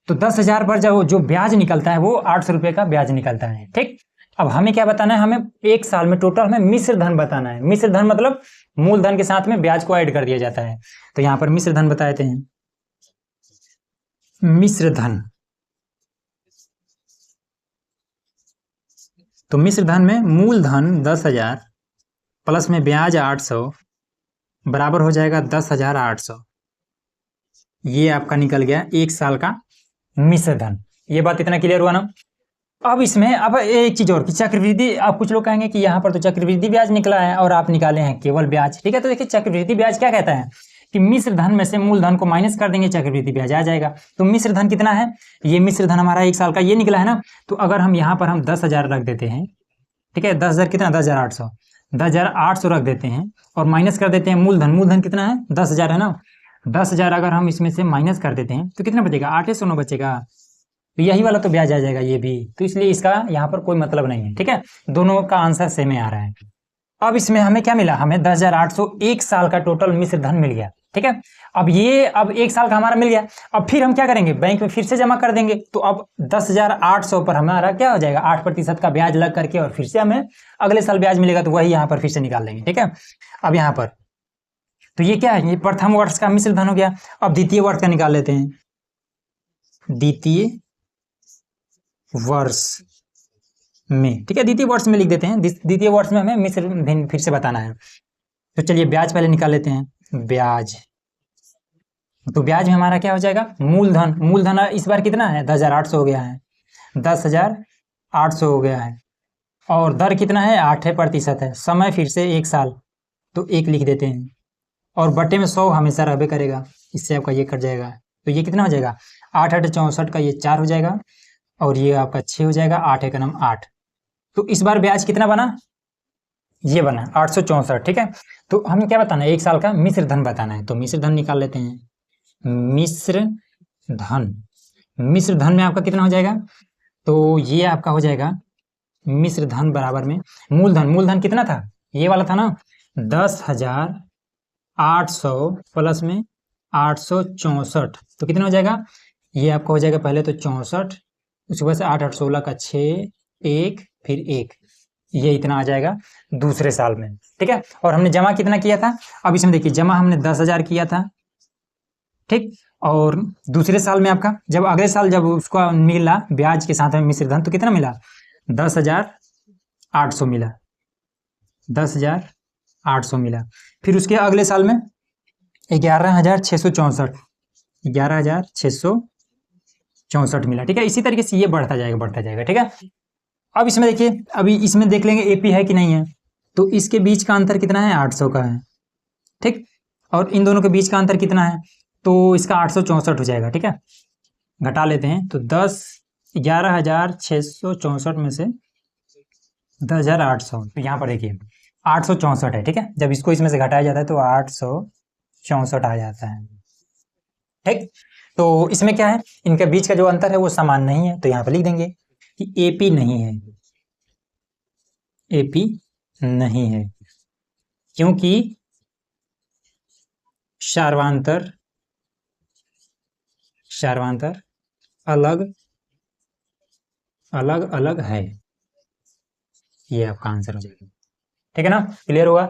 S1: तो 10,000 पर जो ब्याज निकलता है वो 800 रुपये का ब्याज निकलता है, ठीक। अब हमें क्या बताना है, हमें 1 साल में टोटल हमें मिश्र धन बताना है। मिश्र धन मतलब मूलधन के साथ में ब्याज को ऐड कर दिया जाता है। तो यहाँ पर मिश्र धन बता देते हैं, मिश्र धन। तो मिश्र धन में मूलधन 10,000 प्लस में ब्याज 800 बराबर हो जाएगा 10,800। ये आपका निकल गया 1 साल का मिश्र धन। ये बात इतना क्लियर हुआ ना। अब इसमें अब एक चीज और कि चक्रवृद्धि, आप कुछ लोग कहेंगे कि यहाँ पर तो चक्रवृद्धि ब्याज निकला है और आप निकाले हैं केवल ब्याज, ठीक है। तो देखिए चक्रवृद्धि ब्याज क्या कहता है कि मिश्र धन में से मूलधन को माइनस कर देंगे, चक्रवृद्धि ब्याज आ जाएगा। तो मिश्र धन कितना है, ये मिश्र धन हमारा 1 साल का ये निकला है ना। तो अगर हम यहाँ पर हम 10,000 रख देते हैं, ठीक है, 10,000 कितना, 10,800, 10,800 रख देते हैं और माइनस कर देते हैं मूलधन, मूलधन कितना है 10,000 है ना। 10,000 अगर हम इसमें से माइनस कर देते हैं तो कितना बचेगा, 809 बचेगा। तो यही वाला तो ब्याज आ जाएगा ये भी, तो इसलिए इसका यहाँ पर कोई मतलब नहीं है, ठीक है। दोनों का आंसर सेम आ रहा है। अब इसमें हमें क्या मिला, हमें 10,800 1 साल का टोटल मिश्र धन मिल गया, ठीक है। अब 1 साल का हमारा मिल गया। अब फिर हम क्या करेंगे, बैंक में फिर से जमा कर देंगे। तो अब 10,800 पर हमारा क्या हो जाएगा, 8% का ब्याज लग करके और फिर से हमें अगले साल ब्याज मिलेगा, तो वही यहाँ पर फिर से निकाल लेंगे, ठीक है। अब यहाँ पर तो ये क्या है, ये प्रथम वर्ष का मिश्र धन हो गया। अब द्वितीय वर्ष का निकाल लेते हैं, द्वितीय वर्ष में, ठीक है, द्वितीय वर्ष में लिख देते हैं। द्वितीय वर्ष में हमें मिश्र धन फिर से बताना है। तो चलिए ब्याज पहले निकाल लेते हैं, ब्याज। तो ब्याज में हमारा क्या हो जाएगा, मूलधन, मूलधन इस बार कितना है, 10,800 हो गया है, 10,800 हो गया है। और दर कितना है, 8% है। समय फिर से 1 साल, तो 1 लिख देते हैं और बटे में 100 हमेशा रहबे करेगा, इससे आपका ये कट जाएगा। तो ये कितना हो जाएगा, 8 8 64 का ये 4 हो जाएगा और ये आपका 6 हो जाएगा, 8 1 9 8। तो इस बार ब्याज कितना बना, ये बना 864, ठीक है। तो हमें क्या बताना है, 1 साल का मिश्र धन बताना है। तो मिश्र धन निकाल लेते हैं, मिश्र धन। मिश्र धन में आपका कितना हो जाएगा, तो ये आपका हो जाएगा मिश्र धन बराबर में मूलधन, मूलधन कितना था, ये वाला था ना, 10,800 प्लस में 864, तो कितना हो जाएगा, ये आपका हो जाएगा पहले तो 64, उसके बाद से 8 8 16 का 6 1 फिर 1, ये इतना आ जाएगा दूसरे साल में, ठीक है। और हमने जमा कितना किया था, अब इसमें देखिए जमा हमने 10,000 किया था, ठीक। और दूसरे साल में आपका जब अगले साल जब उसको मिला ब्याज के साथ में मिश्र धन, तो कितना मिला, 10,800 मिला, 10,800 मिला। फिर उसके अगले साल में 11,664, 11,664 मिला, ठीक है। इसी तरीके से ये बढ़ता जाएगा, ठीक है। अब इसमें देखिए, अभी इसमें देख लेंगे एपी है कि नहीं है। तो इसके बीच का अंतर कितना है, 800 का है, ठीक। और इन दोनों के बीच का अंतर कितना है, तो इसका 864 हो जाएगा, ठीक है। घटा लेते हैं, तो 11,664 में से 10,800, तो यहाँ पर देखिए 864 है, ठीक है। जब इसको इसमें से घटाया जाता है तो 864 आ जाता है, ठीक। तो इसमें क्या है, इनके बीच का जो अंतर है वो समान नहीं है, तो यहाँ पर लिख देंगे कि एपी नहीं है, एपी नहीं है, क्योंकि सार्वांतर अलग अलग है, ये आपका आंसर हो जाएगा, ठीक है ना, क्लियर होगा।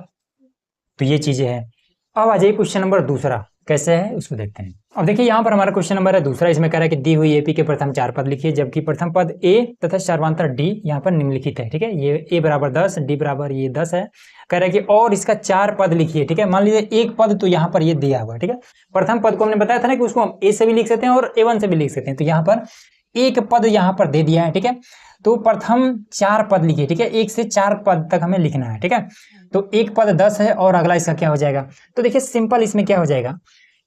S1: तो ये चीजें हैं। अब आ जाइए क्वेश्चन नंबर दूसरा, कैसे है उसको देखते हैं। अब देखिए यहाँ पर हमारा क्वेश्चन नंबर है दूसरा, इसमें कह रहा है कि दी हुई एपी के प्रथम 4 पद लिखिए, जबकि प्रथम पद ए तथा सर्वांतर डी यहाँ पर निम्नलिखित है, ठीक है। ये ए बराबर 10, डी बराबर ये 10 है। कह रहा है कि और इसका 4 पद लिखिए, ठीक है। मान लीजिए एक पद तो यहाँ पर ये दिया हुआ है, ठीक है। प्रथम पद को हमने बताया था ना कि उसको हम ए से भी लिख सकते हैं और A1 से भी लिख सकते हैं। तो यहाँ पर एक पद यहाँ पर दे दिया है, ठीक है। तो प्रथम 4 पद लिखिए, ठीक है, 1 से 4 पद तक हमें लिखना है, ठीक है। तो एक पद 10 है और अगला इसका क्या हो जाएगा, तो देखिए सिंपल इसमें क्या हो जाएगा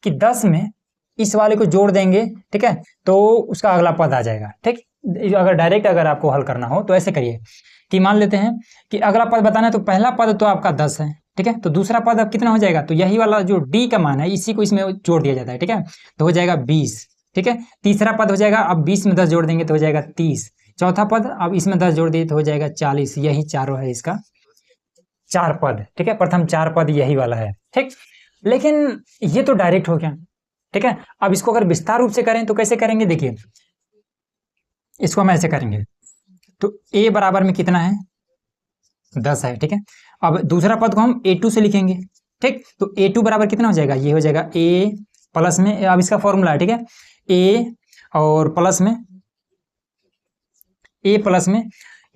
S1: कि 10 में इस वाले को जोड़ देंगे, ठीक है, तो उसका अगला पद आ जाएगा, ठीक। अगर डायरेक्ट अगर आपको हल करना हो तो ऐसे करिए कि मान लेते हैं कि अगला पद बताना है, तो पहला पद तो आपका 10 है, ठीक है, तो दूसरा पद अब कितना हो जाएगा, तो यही वाला जो डी का मान है इसी को इसमें जोड़ दिया जाता है, ठीक है, तो हो जाएगा 20, ठीक है। तीसरा पद हो जाएगा, अब 20 में 10 जोड़ देंगे तो हो जाएगा 30। चौथा पद अब इसमें 10 जोड़ दिए तो हो जाएगा 40। यही चारों है इसका 4 पद, ठीक है, प्रथम 4 पद यही वाला है, ठीक। लेकिन ये तो डायरेक्ट हो गया, ठीक है। अब इसको अगर विस्तार रूप से करें तो कैसे करेंगे, देखिए इसको हम ऐसे करेंगे, तो a बराबर में कितना है 10 है, ठीक है। अब दूसरा पद को हम a2 से लिखेंगे, ठीक, तो a2 बराबर कितना हो जाएगा, ये हो जाएगा a प्लस में, अब इसका फॉर्मूला है, ठीक है, a और प्लस में a प्लस में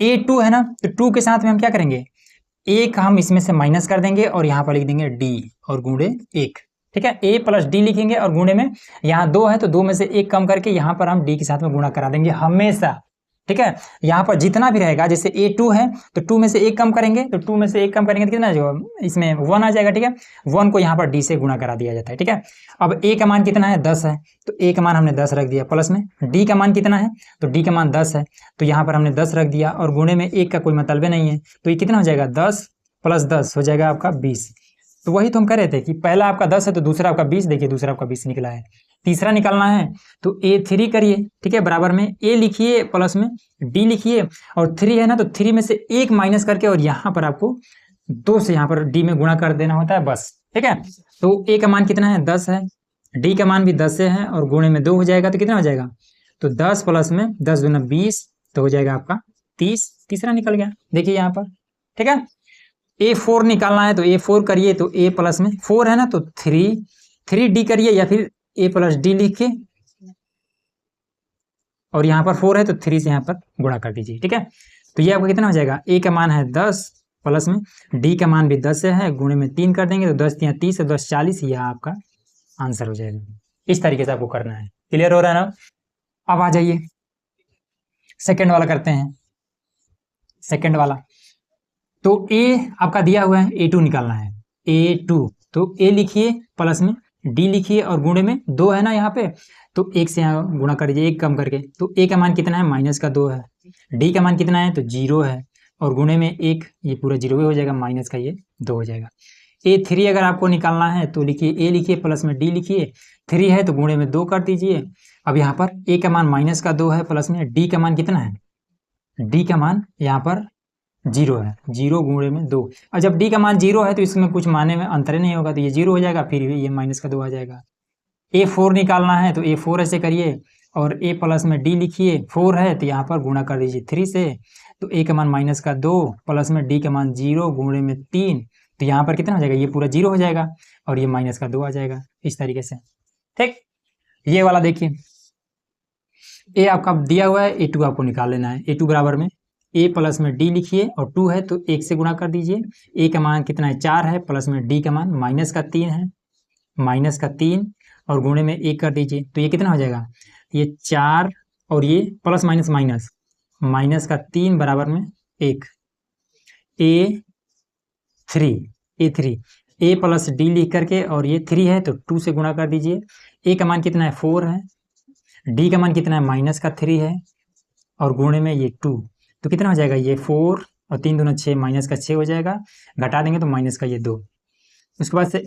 S1: a2 है ना, तो 2 के साथ में हम क्या करेंगे, एक हम इसमें से माइनस कर देंगे और यहाँ पर लिख देंगे d और गुणे 1, ठीक है, a प्लस डी लिखेंगे और गुणे में यहाँ 2 है तो 2 में से 1 कम करके यहाँ पर हम d के साथ में गुणा करा देंगे हमेशा, ठीक है। यहाँ पर जितना भी रहेगा, जैसे a2 है तो 2 में से 1 कम करेंगे, तो 2 में से 1 कम करेंगे तो कितना जो इसमें 1 आ जाएगा, ठीक है, 1 को यहाँ पर d से गुणा करा दिया जाता है, ठीक है। अब a का मान कितना है 10 है, तो a का मान हमने 10 रख दिया, प्लस में d का मान कितना है, तो d का मान 10 है, तो यहाँ पर हमने 10 रख दिया और गुणे में 1 का कोई मतलब नहीं है, तो ये कितना हो जाएगा 10 प्लस 10 हो जाएगा आपका 20। तो वही तो हम कह रहे थे कि पहला आपका 10 है तो दूसरा आपका 20, देखिए दूसरा आपका 20 निकला है। तीसरा निकालना है तो a3 करिए, ठीक है, बराबर में a लिखिए प्लस में d लिखिए और 3 है ना, तो 3 में से 1 माइनस करके और यहाँ पर आपको 2 से यहाँ पर d में गुणा कर देना होता है बस, ठीक है। तो a का मान कितना है 10 है, d का मान भी 10 से है और गुणे में 2 हो जाएगा तो कितना हो जाएगा, तो 10 प्लस में 10 दूना 20 तो हो जाएगा आपका 30। तीसरा निकल गया, देखिए यहाँ पर, ठीक है। a4 निकालना है तो a4 करिए, तो a प्लस में 4 है ना, तो 3d करिए या फिर a प्लस डी लिखिए और यहाँ पर 4 है तो 3 से यहाँ पर गुणा कर दीजिए, ठीक है। तो ये आपका कितना हो जाएगा, a का मान है 10 प्लस में d का मान भी 10 से है, गुणे में 3 कर देंगे तो 10 या 30 और 10 40, यह आपका आंसर हो जाएगा। इस तरीके से आपको करना है, क्लियर हो रहा है ना। अब आ जाइए सेकेंड वाला करते हैं। सेकेंड वाला तो a आपका दिया हुआ है, a2 निकालना है, a2 तो a लिखिए प्लस में d लिखिए और गुणे में 2 है ना यहाँ पे, तो 1 से यहाँ गुणा कर दीजिए 1 कम करके, तो a का मान कितना है माइनस का 2 है, d का मान कितना है तो 0 है और गुणे में 1, ये पूरा 0 हो जाएगा, माइनस का ये 2 हो जाएगा। a3 अगर आपको निकालना है तो लिखिए a लिखिए प्लस में d लिखिए, 3 है तो गुणे में 2 कर दीजिए। अब यहाँ पर a का मान माइनस का 2 है प्लस में d का मान कितना है, d का मान यहाँ पर 0 है, 0 गुणे में 2, और जब d का मान 0 है तो इसमें कुछ माने में अंतर नहीं होगा तो ये 0 हो जाएगा, फिर ये माइनस का 2 आ जाएगा। a4 निकालना है तो a4 ऐसे करिए और a प्लस में d लिखिए, 4 है तो यहाँ पर गुणा कर दीजिए 3 से, तो a का मान माइनस का 2 प्लस में d का मान 0 गुणे में 3, तो यहाँ पर कितना हो जाएगा, ये पूरा 0 हो जाएगा और ये माइनस का 2 आ जाएगा, इस तरीके से, ठीक। ये वाला देखिए a आपका दिया हुआ है, a2 आपको निकाल लेना है, a2 बराबर में a प्लस में d लिखिए और 2 है तो 1 से गुणा कर दीजिए, a का मान कितना है 4 है प्लस में d का मान माइनस का 3 है, माइनस का 3 और गुणे में 1 कर दीजिए, तो ये कितना हो जाएगा, ये 4 और ये प्लस माइनस माइनस, माइनस का 3 बराबर में 1, a3 a प्लस d लिख करके और ये 3 है तो 2 से गुणा कर दीजिए, a का मान कितना है 4 है, d का मान कितना है माइनस का 3 है और गुणे में ये 2, तो कितना हो जाएगा, ये 4 और 3 दूना 6, माइनस का 6 हो जाएगा, घटा देंगे तो माइनस का ये 2। उसके बाद से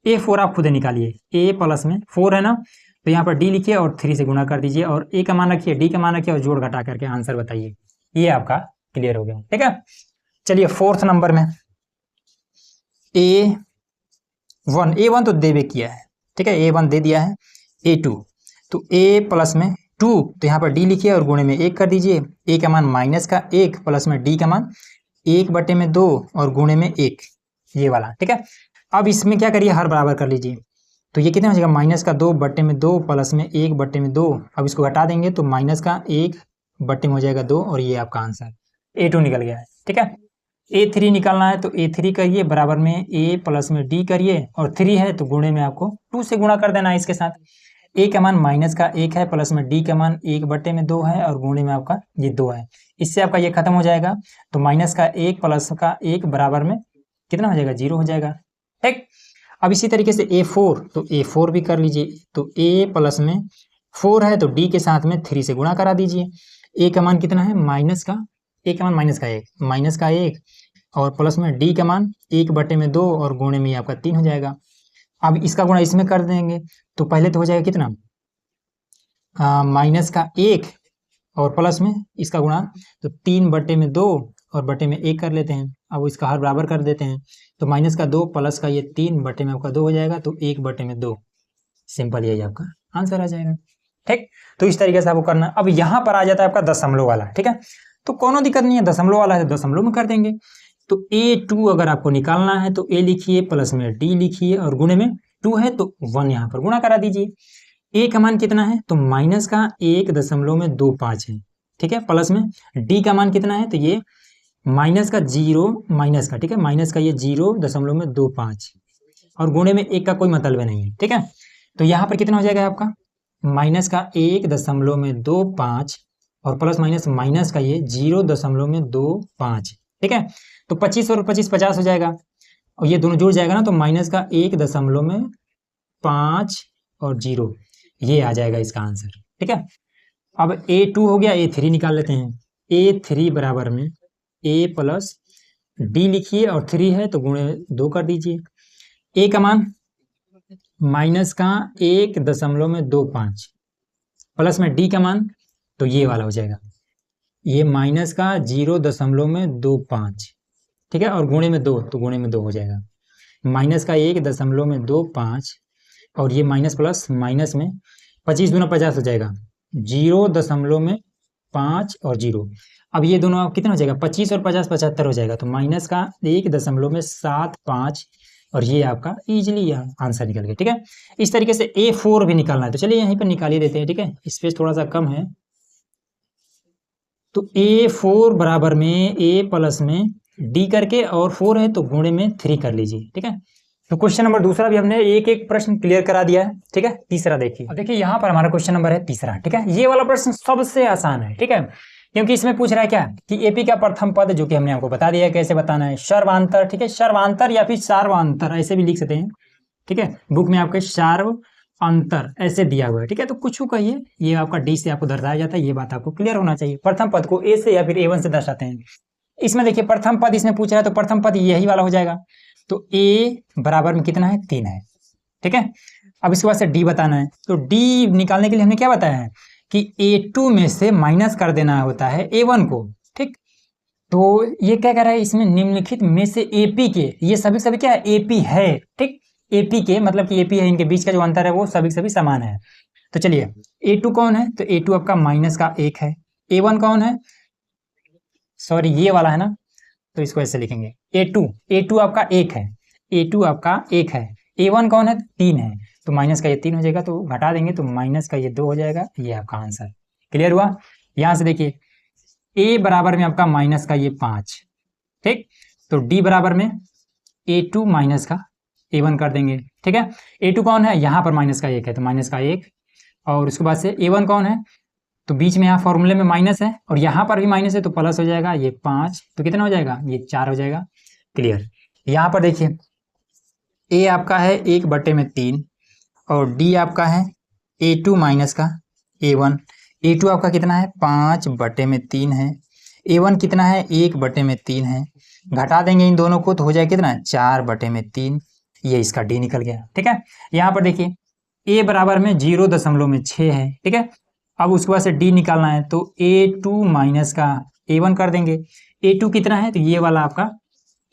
S1: a4 आप खुद निकालिए, a प्लस में 4 है ना, तो यहाँ पर d लिखिए और 3 से गुणा कर दीजिए और a का मान रखिए, d का मान रखिए और जोड़ घटा करके आंसर बताइए, ये आपका क्लियर हो गया, ठीक है। चलिए फोर्थ नंबर में a1 तो देवे किया है, ठीक है, a1 दे दिया है, a2 तो a प्लस में 2 तो यहाँ पर d लिखिए और गुणे में 1 कर दीजिए, a का मान माइनस का 1 प्लस में d का मान 1/2 और गुणे में 1, ये वाला, ठीक है। अब इसमें क्या करिए, हर बराबर कर लीजिए, तो ये कितना हो जाएगा माइनस का 2/2 प्लस में 1/2, अब इसको घटा देंगे तो माइनस का 1/में हो जाएगा 2 और ये आपका आंसर a2 निकल गया है, ठीक है। a3 निकालना है तो a3 करिए बराबर में a प्लस में d करिए और 3 है तो गुणे में आपको 2 से गुणा कर देना है इसके साथ, ए का मान माइनस का 1 है, प्लस में डी का मान 1/2 है और गुणे में आपका ये 2 है। इससे आपका ये खत्म हो जाएगा, तो माइनस का 1 प्लस का 1 बराबर में कितना हो जाएगा, 0 हो जाएगा। ठीक, अब इसी तरीके से A4, तो A4 भी कर लीजिए। तो A प्लस में 4 है तो D के साथ में 3 से गुणा करा दीजिए। A का मान कितना है, A का मान माइनस का 1 और प्लस में D का मान 1/2 और गुणे में आपका 3 हो जाएगा। अब इसका गुणा इसमें कर देंगे तो पहले तो हो जाएगा कितना, माइनस का 1 और प्लस में इसका गुणा, तो 3/2 और बटे में 1 कर लेते हैं। अब इसका हर बराबर कर देते हैं, तो माइनस का 2 प्लस का ये 3 बटे में आपका 2 हो जाएगा, तो 1/2। सिंपल यही आपका आंसर आ जाएगा। ठीक, तो इस तरीके से आपको करना। अब यहाँ पर आ जाता है आपका दशमलव वाला। ठीक है, तो कोनो दिक्कत नहीं है, दशमलव वाला है तो दशमलव में कर देंगे। तो A2 अगर आपको निकालना है तो A लिखिए, प्लस में D लिखिए और गुणे में 2 है तो 1 यहाँ पर गुणा करा दीजिए। A का मान कितना है, तो माइनस का 1.25 है। ठीक है, प्लस में D का मान कितना है, तो ये माइनस का 0 माइनस का, ठीक है, माइनस का ये 0.25 और गुणे में 1 का कोई मतलब नहीं है। ठीक है, तो यहाँ पर कितना हो जाएगा आपका, माइनस का 1.25 और प्लस माइनस का ये 0.25। ठीक है, तो 25 और 25 50 हो जाएगा और ये दोनों जुड़ जाएगा ना, तो माइनस का 1.5 और 0, ये आ जाएगा इसका आंसर। ठीक है, अब A2 हो गया, A3 निकाल लेते हैं। A3 बराबर में A प्लस D लिखिए और 3 है तो गुणे 2 कर दीजिए। A का मान माइनस का 1.25 प्लस में D का मान, तो ये वाला हो जाएगा, ये माइनस का 0.25। ठीक है, और गुणे में 2, तो गुणे में 2 हो जाएगा। माइनस का 1.25 और ये माइनस प्लस माइनस में 25 दूना 50 हो जाएगा, 0.5 और 0। अब ये दोनों कितना हो जाएगा, 25 और 50 75 हो जाएगा, तो माइनस का 1.75 और ये आपका इजीली आंसर निकल गया। ठीक है, इस तरीके से A4 भी निकालना है, तो चलिए यहीं पर निकाल ही देते हैं। ठीक है, स्पेस थोड़ा सा कम है, तो A4 बराबर में A प्लस में D करके और 4 है तो गुणे में 3 कर लीजिए। ठीक है, तो क्वेश्चन नंबर दूसरा भी हमने एक एक प्रश्न क्लियर करा दिया है। ठीक है, तीसरा देखिए। अब देखिए यहाँ पर हमारा क्वेश्चन नंबर है तीसरा। ठीक है, ये वाला प्रश्न सबसे आसान है। ठीक है, क्योंकि इसमें पूछ रहा है क्या कि एपी का प्रथम पद, जो कि हमने आपको बता दिया है कैसे बताना है, सर्वांतर। ठीक है, सर्वांतर या फिर सार्वांतर ऐसे भी लिख सकते हैं। ठीक है, बुक में आपके सर्वांतर ऐसे दिया हुआ है। ठीक है, तो कुछ कहिए, ये आपका डी से आपको दर्शाया जाता है, ये बात आपको क्लियर होना चाहिए। प्रथम पद को ए से या फिर A1 से दर्शाते हैं। इसमें देखिए प्रथम पद इसमें पूछ रहा है, तो प्रथम पद यही वाला हो जाएगा। तो ए बराबर में कितना है, 3 है। ठीक है, अब इसके बाद से डी बताना है, तो डी निकालने के लिए हमने क्या बताया है कि A2 में से माइनस कर देना होता है A1 को। ठीक, तो ये क्या कह रहा है, इसमें निम्नलिखित में से AP के, ये सभी क्या है, AP है। ठीक, AP के मतलब कि AP है, इनके बीच का जो अंतर है वो सभी समान है। तो चलिए A2 कौन है, तो A2 आपका माइनस का 1 है। A1 कौन है, सॉरी ये वाला है ना, तो इसको ऐसे लिखेंगे A2 आपका 1 है, A2 आपका 1 है। A1 कौन है, 3 है, तो माइनस का ये 3 हो जाएगा, तो घटा देंगे तो माइनस का ये 2 हो जाएगा। ये आपका आंसर क्लियर हुआ। यहां से देखिए A बराबर में आपका माइनस का ये 5। ठीक, तो D बराबर में A2 माइनस का A1 कर देंगे। ठीक है, A2 कौन है, यहाँ पर माइनस का 1 है, तो माइनस का 1, और उसके बाद से A1 कौन है, तो बीच में यहाँ फॉर्मूले में माइनस है और यहाँ पर भी माइनस है, तो प्लस हो जाएगा, ये 5, तो कितना हो जाएगा, ये 4 हो जाएगा। क्लियर। यहाँ पर देखिए A आपका है 1/3 और D आपका है A2 माइनस का A1। A2 आपका कितना है, 5/3 है। A1 कितना है, 1/3 है। घटा देंगे इन दोनों को तो हो जाए कितना, 4/3। ये इसका D निकल गया। ठीक है, यहाँ पर देखिए A बराबर में 0.6 है। ठीक है, अब उसके बाद से D निकालना है, तो A2 माइनस का A1 कर देंगे। A2 कितना है, तो ये वाला आपका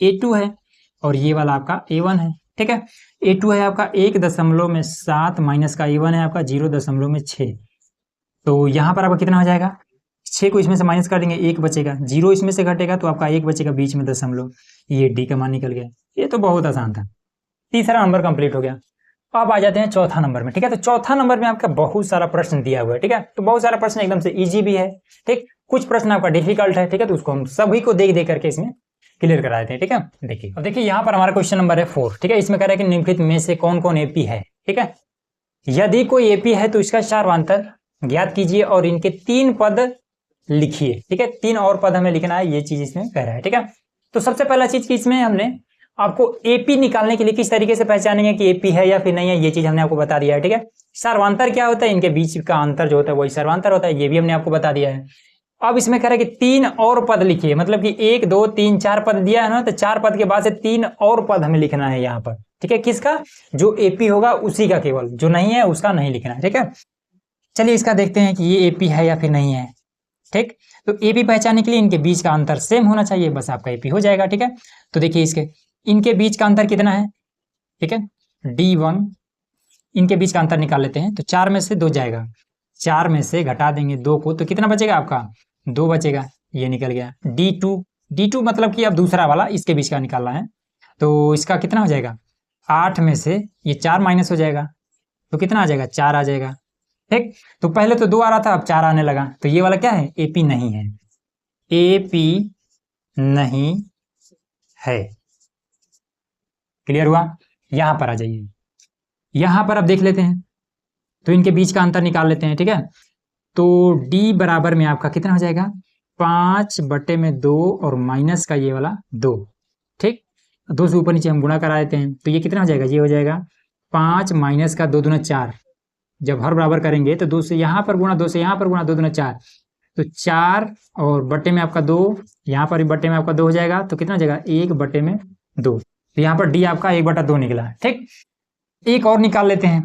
S1: A2 है और ये वाला आपका A1 है। ठीक है, A2 है आपका 1.7 माइनस का A1 है आपका 0.6। तो यहाँ पर आपका कितना हो जाएगा, 6 को इसमें से माइनस कर देंगे, 1 बचेगा, 0 इसमें से घटेगा तो आपका 1 बचेगा, बीच में दशमलव, ये D का मान निकल गया। ये तो बहुत आसान था। तीसरा नंबर कंप्लीट हो गया। अब आ जाते हैं चौथा नंबर में। ठीक है, तो चौथा नंबर में आपका बहुत सारा प्रश्न दिया हुआ है। ठीक है, तो बहुत सारा प्रश्न एकदम से इजी भी है। ठीक, कुछ प्रश्न आपका डिफिकल्ट है। ठीक है, तो उसको हम सभी को देख करके इसमें क्लियर करा देते हैं। ठीक है, देखिए अब देखिए यहाँ पर हमारा क्वेश्चन नंबर है 4। ठीक है, इसमें कह रहा है कि निम्नलिखित में से कौन कौन एपी है। ठीक है, यदि कोई एपी है तो इसका सार्वधातुक ज्ञात कीजिए और इनके 3 पद लिखिए। ठीक है, 3 और पद हमें लिखना है, ये चीज इसमें कह रहा है। ठीक है, तो सबसे पहला चीज कि इसमें हमने आपको एपी निकालने के लिए किस तरीके से पहचानेंगे कि एपी है या फिर नहीं है, ये चीज हमने आपको बता दिया है। ठीक है, सार्वधातुक क्या होता है, इनके बीच का अंतर जो होता है वही सार्वधातुक होता है, ये भी हमने आपको बता दिया है। अब इसमें कह रहा है कि 3 और पद लिखिए, मतलब कि 1 2 3 4 पद दिया है ना, तो 4 पद के बाद से 3 और पद हमें लिखना है यहाँ पर। ठीक है, किसका, जो एपी होगा उसी का, केवल जो नहीं है उसका नहीं लिखना है। ठीक है, चलिए इसका देखते हैं कि ये एपी है या फिर नहीं है। ठीक, तो एपी पहचानने के लिए इनके बीच का अंतर सेम होना चाहिए, बस आपका एपी हो जाएगा। ठीक है, तो देखिए इसके इनके बीच का अंतर कितना है। ठीक है, D1, इनके बीच का अंतर निकाल लेते हैं। तो 4 में से 2 जाएगा, 4 में से घटा देंगे 2 को, तो कितना बचेगा आपका, 2 बचेगा, ये निकल गया। D2 मतलब कि अब दूसरा वाला इसके बीच का निकालना है, तो इसका कितना हो जाएगा, 8 में से ये 4 माइनस हो जाएगा, तो कितना आ जाएगा, 4 आ जाएगा। ठीक, तो पहले तो 2 आ रहा था, अब 4 आने लगा, तो ये वाला क्या है, एपी नहीं है, एपी नहीं है। क्लियर हुआ। यहां पर आ जाइए, यहां पर अब देख लेते हैं, तो इनके बीच का अंतर निकाल लेते हैं। ठीक है, तो D बराबर में आपका कितना हो जाएगा, 5/2 और माइनस का ये वाला 2। ठीक, 2 से ऊपर नीचे हम गुणा करा देते हैं, तो ये कितना हो जाएगा, ये हो जाएगा 5 माइनस का 2 दूना 4। जब हर बराबर करेंगे तो 2 से यहाँ पर गुणा, 2 से यहाँ पर गुणा, 2 दूना 4, तो 4 और बट्टे में आपका 2, यहाँ पर भी बट्टे में आपका 2 हो जाएगा, तो कितना हो जाएगा, 1/2। तो यहाँ पर D आपका 1/2 निकला। ठीक, एक और निकाल लेते हैं,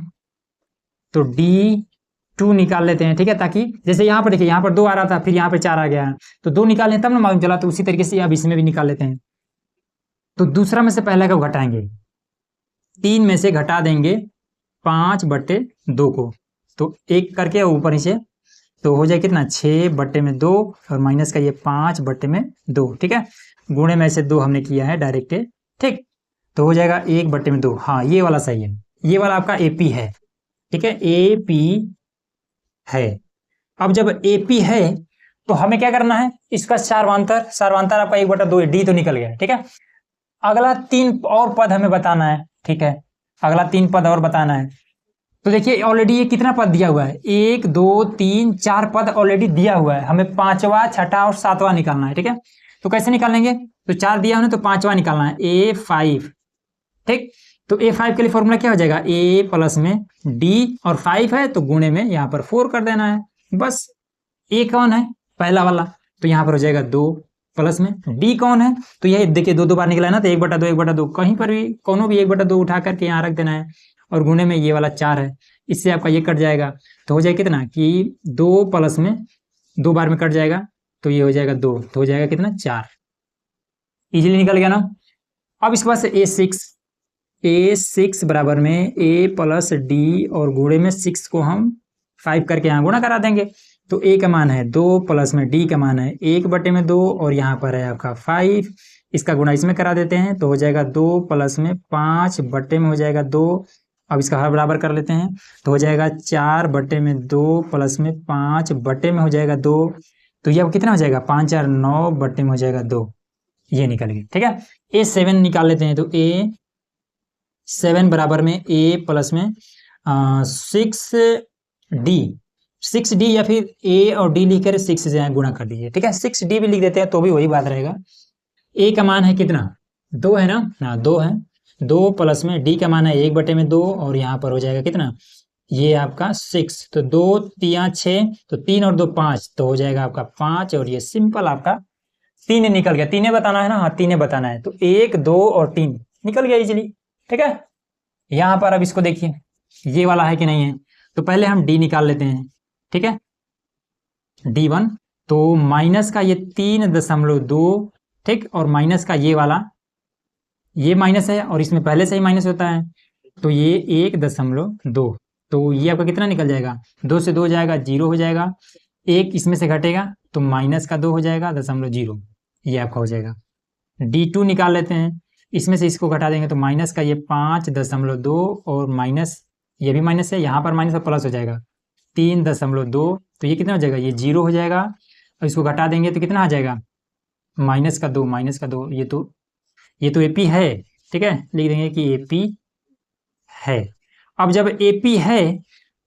S1: तो D2 निकाल लेते हैं। ठीक है, ताकि जैसे यहाँ पर देखिए, यहाँ पर 2 आ रहा था, फिर यहाँ पर 4 आ गया, तो 2 निकालें तब ना मालूम चला, तो उसी तरीके से अब इसमें भी निकाल लेते हैं। तो दूसरा में से पहला को घटाएंगे, 3 में से घटा देंगे 5/2 को, तो 1 करके ऊपर नीचे, तो हो जाए कितना, 6/2 और माइनस का ये 5/2। ठीक है, गुणे में से 2 हमने किया है डायरेक्ट। ठीक, तो हो जाएगा 1/2। हाँ, ये वाला सही है, ये वाला आपका एपी है। ठीक है, एपी है। अब जब एपी है तो हमें क्या करना है, इसका सार्वधातुक आपका 1/2 है, D तो निकल गया। ठीक है, अगला 3 और पद हमें बताना है। ठीक है, अगला 3 पद और बताना है। तो देखिए ऑलरेडी ये कितना पद दिया हुआ है, 1 2 3 4 पद ऑलरेडी दिया हुआ है, हमें 5वां 6वां और 7वां निकालना है। ठीक है, तो कैसे निकालेंगे, तो 4 दिया हमने, तो 5वां निकालना है, A5। ठीक, तो A5 के लिए फॉर्मूला क्या हो जाएगा, A प्लस में D, और 5 है तो गुणे में यहाँ पर 4 कर देना है, बस। A कौन है, पहला वाला, तो यहाँ पर हो जाएगा 2, प्लस में D कौन है, तो यही देखिए 2 बार निकला है ना, तो 1/2 1/2, कहीं पर भी कोनो भी 1/2 उठा करके यहाँ रख देना है, और गुणे में ये वाला 4 है, इससे आपका ये कट जाएगा, तो हो जाएगा कितना कि 2 प्लस में 2 बार में कट जाएगा, तो ये हो जाएगा 2, तो हो जाएगा कितना, 4। इजीली निकल गया ना। अब इसके बाद से A6 बराबर में A प्लस D और गुणे में 6 को हम 5 करके यहाँ गुणा करा देंगे, तो A का मान है 2 प्लस में D का मान है 1/2 और यहाँ पर है आपका 5, इसका गुणा इसमें करा देते हैं, तो हो जाएगा 2 प्लस में 5 में हो जाएगा 2। अब इसका हर बराबर कर लेते हैं, तो हो जाएगा 4/2 प्लस में 5 में हो जाएगा 2, तो ये अब कितना हो जाएगा, 5 4 9 में हो जाएगा 2, ये निकल गया। ठीक है, A7 निकाल लेते हैं, तो A7 बराबर में A प्लस में 6D या फिर A और D लिख कर 6 से गुणा कर दीजिए। ठीक है, 6D भी लिख देते हैं तो भी वही बात रहेगा। A का मान है कितना, 2 है ना, हाँ 2 है, 2 प्लस में D का मान है 1/2 और यहाँ पर हो जाएगा कितना, ये आपका 6, तो 2 3 6, तो 3 और 2 5, तो हो जाएगा आपका 5, और ये सिंपल आपका 3 निकल गया। 3 बताना है ना, हाँ 3 बताना है, तो 1 2 और 3 निकल गया इजीली। ठीक है, यहाँ पर अब इसको देखिए, ये वाला है कि नहीं है, तो पहले हम D निकाल लेते हैं। ठीक है, D1, तो माइनस का ये 3.2, ठीक, और माइनस का ये वाला, ये माइनस है और इसमें पहले से ही माइनस होता है, तो ये 1.2, तो ये आपका कितना निकल जाएगा, 2 से 2 जाएगा, 0 हो जाएगा, 1 इसमें से घटेगा तो माइनस का 2 हो जाएगा, 0.0, ये आपका हो जाएगा। D2 निकाल लेते हैं, इसमें से इसको घटा देंगे तो माइनस का ये 5.2 और माइनस, ये भी माइनस है, यहाँ पर माइनस और प्लस हो जाएगा 3.2, तो ये कितना हो जाएगा, ये 0 हो जाएगा, और इसको घटा देंगे तो कितना आ जाएगा, माइनस का 2, ये तो एपी है। ठीक है, लिख देंगे कि एपी है। अब जब ए पी है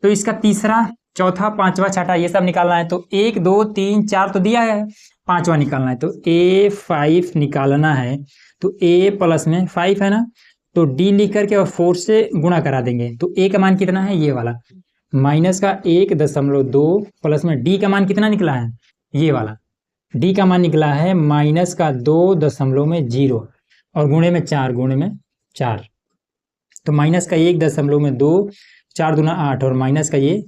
S1: तो इसका तीसरा, चौथा, पांचवा, छठा ये सब निकालना है। तो 1 2 3 4 तो दिया है, पांचवा निकालना है। तो A5 निकालना है तो A प्लस में 5 है ना, तो D लिख करके और 4 से गुणा करा देंगे। तो A का मान कितना है, ये वाला, माइनस का 1.2 प्लस में D का मान कितना निकला है, ये वाला, D का मान निकला है माइनस का 2.0 और गुणे में 4, गुणे में 4, तो माइनस का 1.2, 4 दूना 8 और माइनस का ये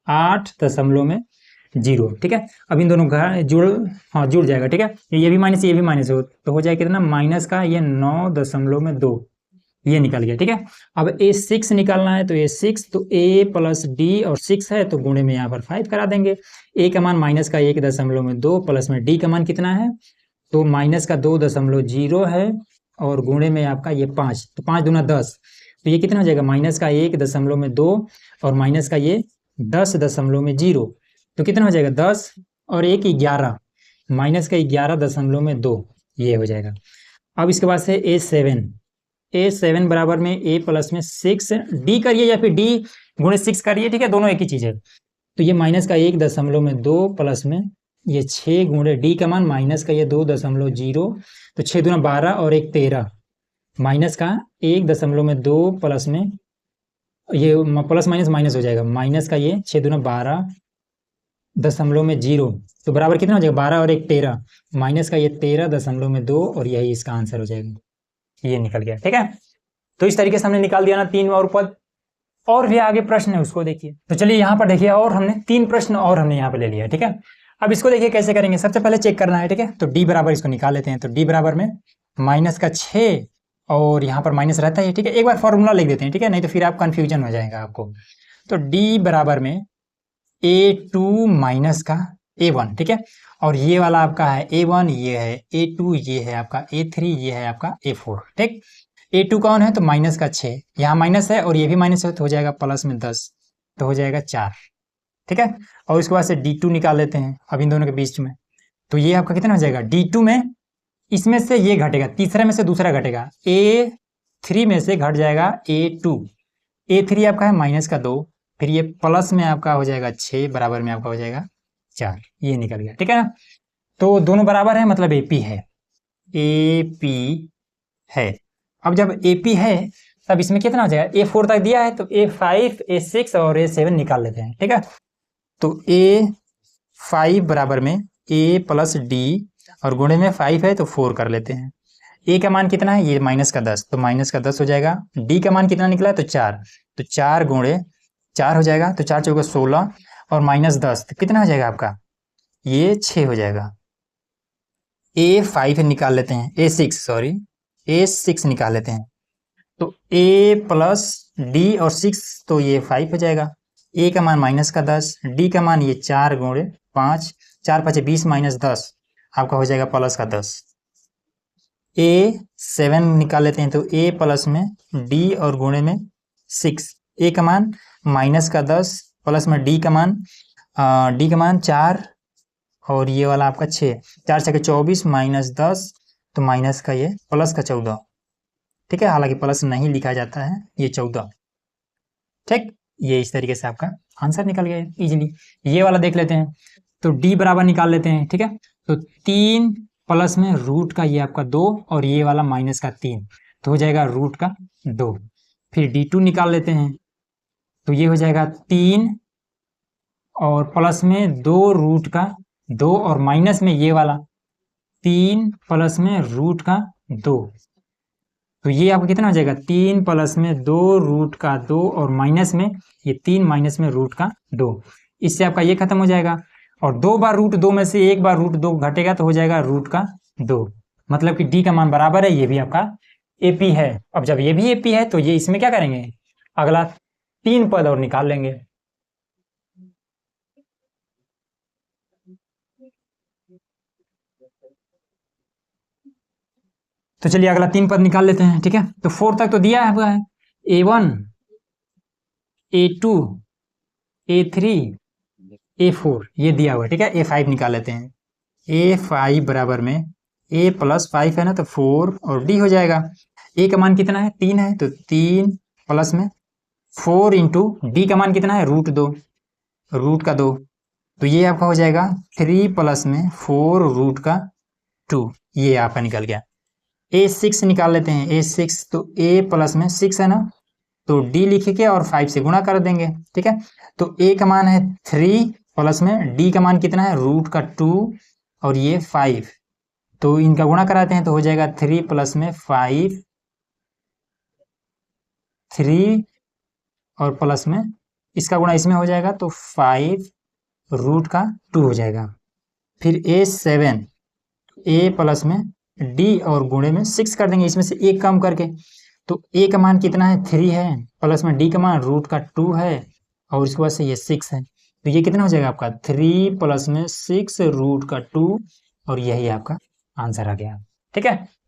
S1: 8.0, ठीक है। अब इन दोनों का जुड़ जाएगा, ठीक है। ये भी माइनस, ये भी माइनस हो तो हो जाएगा कितना, माइनस का ये 9.2, ये निकल गया, ठीक है। अब A6 निकालना है तो A6, तो A प्लस D और 6 है तो गुणे में यहाँ पर 5 करा देंगे। A का मान माइनस का 1.2 प्लस में D का मान कितना है, तो माइनस का 2.0 है और गुणे में आपका ये 5, तो 5 दूना 10, तो ये कितना हो जाएगा, माइनस का 1.2 और माइनस का ये 10.0, तो कितना हो जाएगा 10 और 1 11, माइनस का 11.2, ये हो जाएगा। अब इसके बाद से A7 बराबर में A प्लस में 6 D करिए या फिर D गुणे 6 करिए, ठीक है, दोनों एक ही चीज है। तो ये माइनस का 1.2 प्लस में ये 6 गुणे D का मान माइनस का ये 2.0, तो 6 दूना 12 और 1 13, माइनस का 1.2 प्लस में ये प्लस माइनस माइनस हो जाएगा, माइनस का ये 6 दूना 12.0, तो बराबर कितना हो जाएगा, 12 और 1 13, माइनस का ये 13.2 और यही इसका आंसर हो जाएगा, ये निकल गया, ठीक है। तो इस तरीके से हमने निकाल दिया ना 3 और पद। और भी आगे प्रश्न है उसको देखिए। तो चलिए यहाँ पर देखिए, और हमने 3 प्रश्न और हमने यहाँ पे ले लिया, ठीक है। अब इसको देखिए कैसे करेंगे, सबसे पहले चेक करना है, ठीक है। तो D बराबर इसको निकाल लेते हैं। तो D बराबर में माइनस का 6 और यहाँ पर माइनस रहता है, ठीक है। एक बार फॉर्मूला लिख देते हैं, ठीक है, नहीं तो फिर आप कंफ्यूजन हो जाएगा आपको। तो D बराबर में A2 माइनस का A1, ठीक है, और ये वाला आपका है A1, ये है A2, ये है आपका A3, ये है आपका A4, ठीक। A2 कौन है, तो माइनस का 6, यहाँ माइनस है और ये भी माइनस है तो हो जाएगा प्लस में 10, तो हो जाएगा 4, ठीक है। और उसके बाद से D2 निकाल लेते हैं अब इन दोनों के बीच में। तो ये आपका कितना हो जाएगा, D2 में इसमें से ये घटेगा, तीसरे में से दूसरा घटेगा, A3 में से घट जाएगा A2, A3 आपका है माइनस का 2, फिर ये प्लस में आपका हो जाएगा 6, बराबर में आपका हो जाएगा 4, ये निकल गया, ठीक है ना। तो दोनों बराबर है, मतलब AP है, AP है। अब जब AP है तब इसमें कितना हो जाएगा, A4 तक दिया है तो A5, A6 और A7 निकाल लेते हैं, ठीक है। तो A5 बराबर में A प्लस D और गुणे में 5 है तो 4 कर लेते हैं। A का मान कितना है, ये माइनस का 10, तो माइनस का 10 हो जाएगा। D का मान कितना निकला है, तो 4, तो 4 गुणे 4 हो जाएगा, तो 4 चौका 16 और माइनस 10, तो कितना हो जाएगा आपका, ये 6 हो जाएगा। A5 निकाल लेते हैं, A6 निकाल लेते हैं। तो A प्लस D और 6, तो ये 5 हो जाएगा। A का मान माइनस का 10, D का मान ये 4 गुणे 5, 4 5 20 माइनस 10, आपका हो जाएगा प्लस का 10। A7 निकाल लेते हैं। तो A प्लस में D और गुणे में 6, A का मान माइनस का 10 प्लस में D का मान 4 और ये वाला आपका 6, 4 6 24 माइनस 10, तो माइनस का ये प्लस का 14, ठीक है, हालांकि प्लस नहीं लिखा जाता है, ये 14, ठीक। ये इस तरीके से आपका आंसर निकल गया इजीली। ये वाला देख लेते हैं। तो D बराबर निकाल लेते हैं, ठीक है। तो 3 प्लस में रूट का ये आपका 2 और ये वाला माइनस का 3, तो हो जाएगा रूट का 2। फिर D2 निकाल लेते हैं। तो ये हो जाएगा 3 और प्लस में 2 रूट का 2 और माइनस में ये वाला 3 प्लस में रूट का 2, तो ये आपका कितना हो जाएगा, 3 प्लस में 2 रूट का 2 और माइनस में ये 3 माइनस में रूट का 2, इससे आपका ये खत्म हो जाएगा। और 2 बार रूट 2 में से 1 बार रूट 2 घटेगा तो हो जाएगा रूट का 2, मतलब कि D का मान बराबर है, ये भी आपका AP है। अब जब ये भी AP है तो ये इसमें क्या करेंगे, अगला 3 पद और निकाल लेंगे। तो चलिए अगला 3 पद निकाल लेते हैं, ठीक है। तो 4 तक तो दिया हुआ है, A1, A2, A3, A4 ये दिया हुआ है, ठीक है। A5 निकाल लेते हैं। A5 बराबर में A प्लस 5 है ना, तो 4 और D हो जाएगा। A का मान कितना है, 3 है, तो 3 प्लस में 4 इंटू डी का मान कितना है, √2, रूट का 2, तो ये आपका हो जाएगा 3 प्लस में 4 रूट का 2, ये आपका निकल गया। A6 निकाल लेते हैं, A6 तो A प्लस में 6 है ना, तो D लिख के और 5 से गुणा कर देंगे, ठीक है। तो A का मान है 3 प्लस में D का मान कितना है, रूट का 2 और ये 5, तो इनका गुणा कराते हैं तो हो जाएगा 3 प्लस में 5, 3 और प्लस में इसका गुणा इसमें हो जाएगा तो 5 रूट का 2 हो जाएगा। फिर A7, A प्लस में D और गुणे में 6 कर देंगे, इसमें से एक कम करके, तो A का मान कितना है, 3 है, प्लस में D का मान रूट का 2 है और इसके बाद से ये 6 है, तो ये कितना हो जाएगा आपका 3 प्लस में 6 रूट का 2 और यही आपका आंसर आ गया, ठीक है।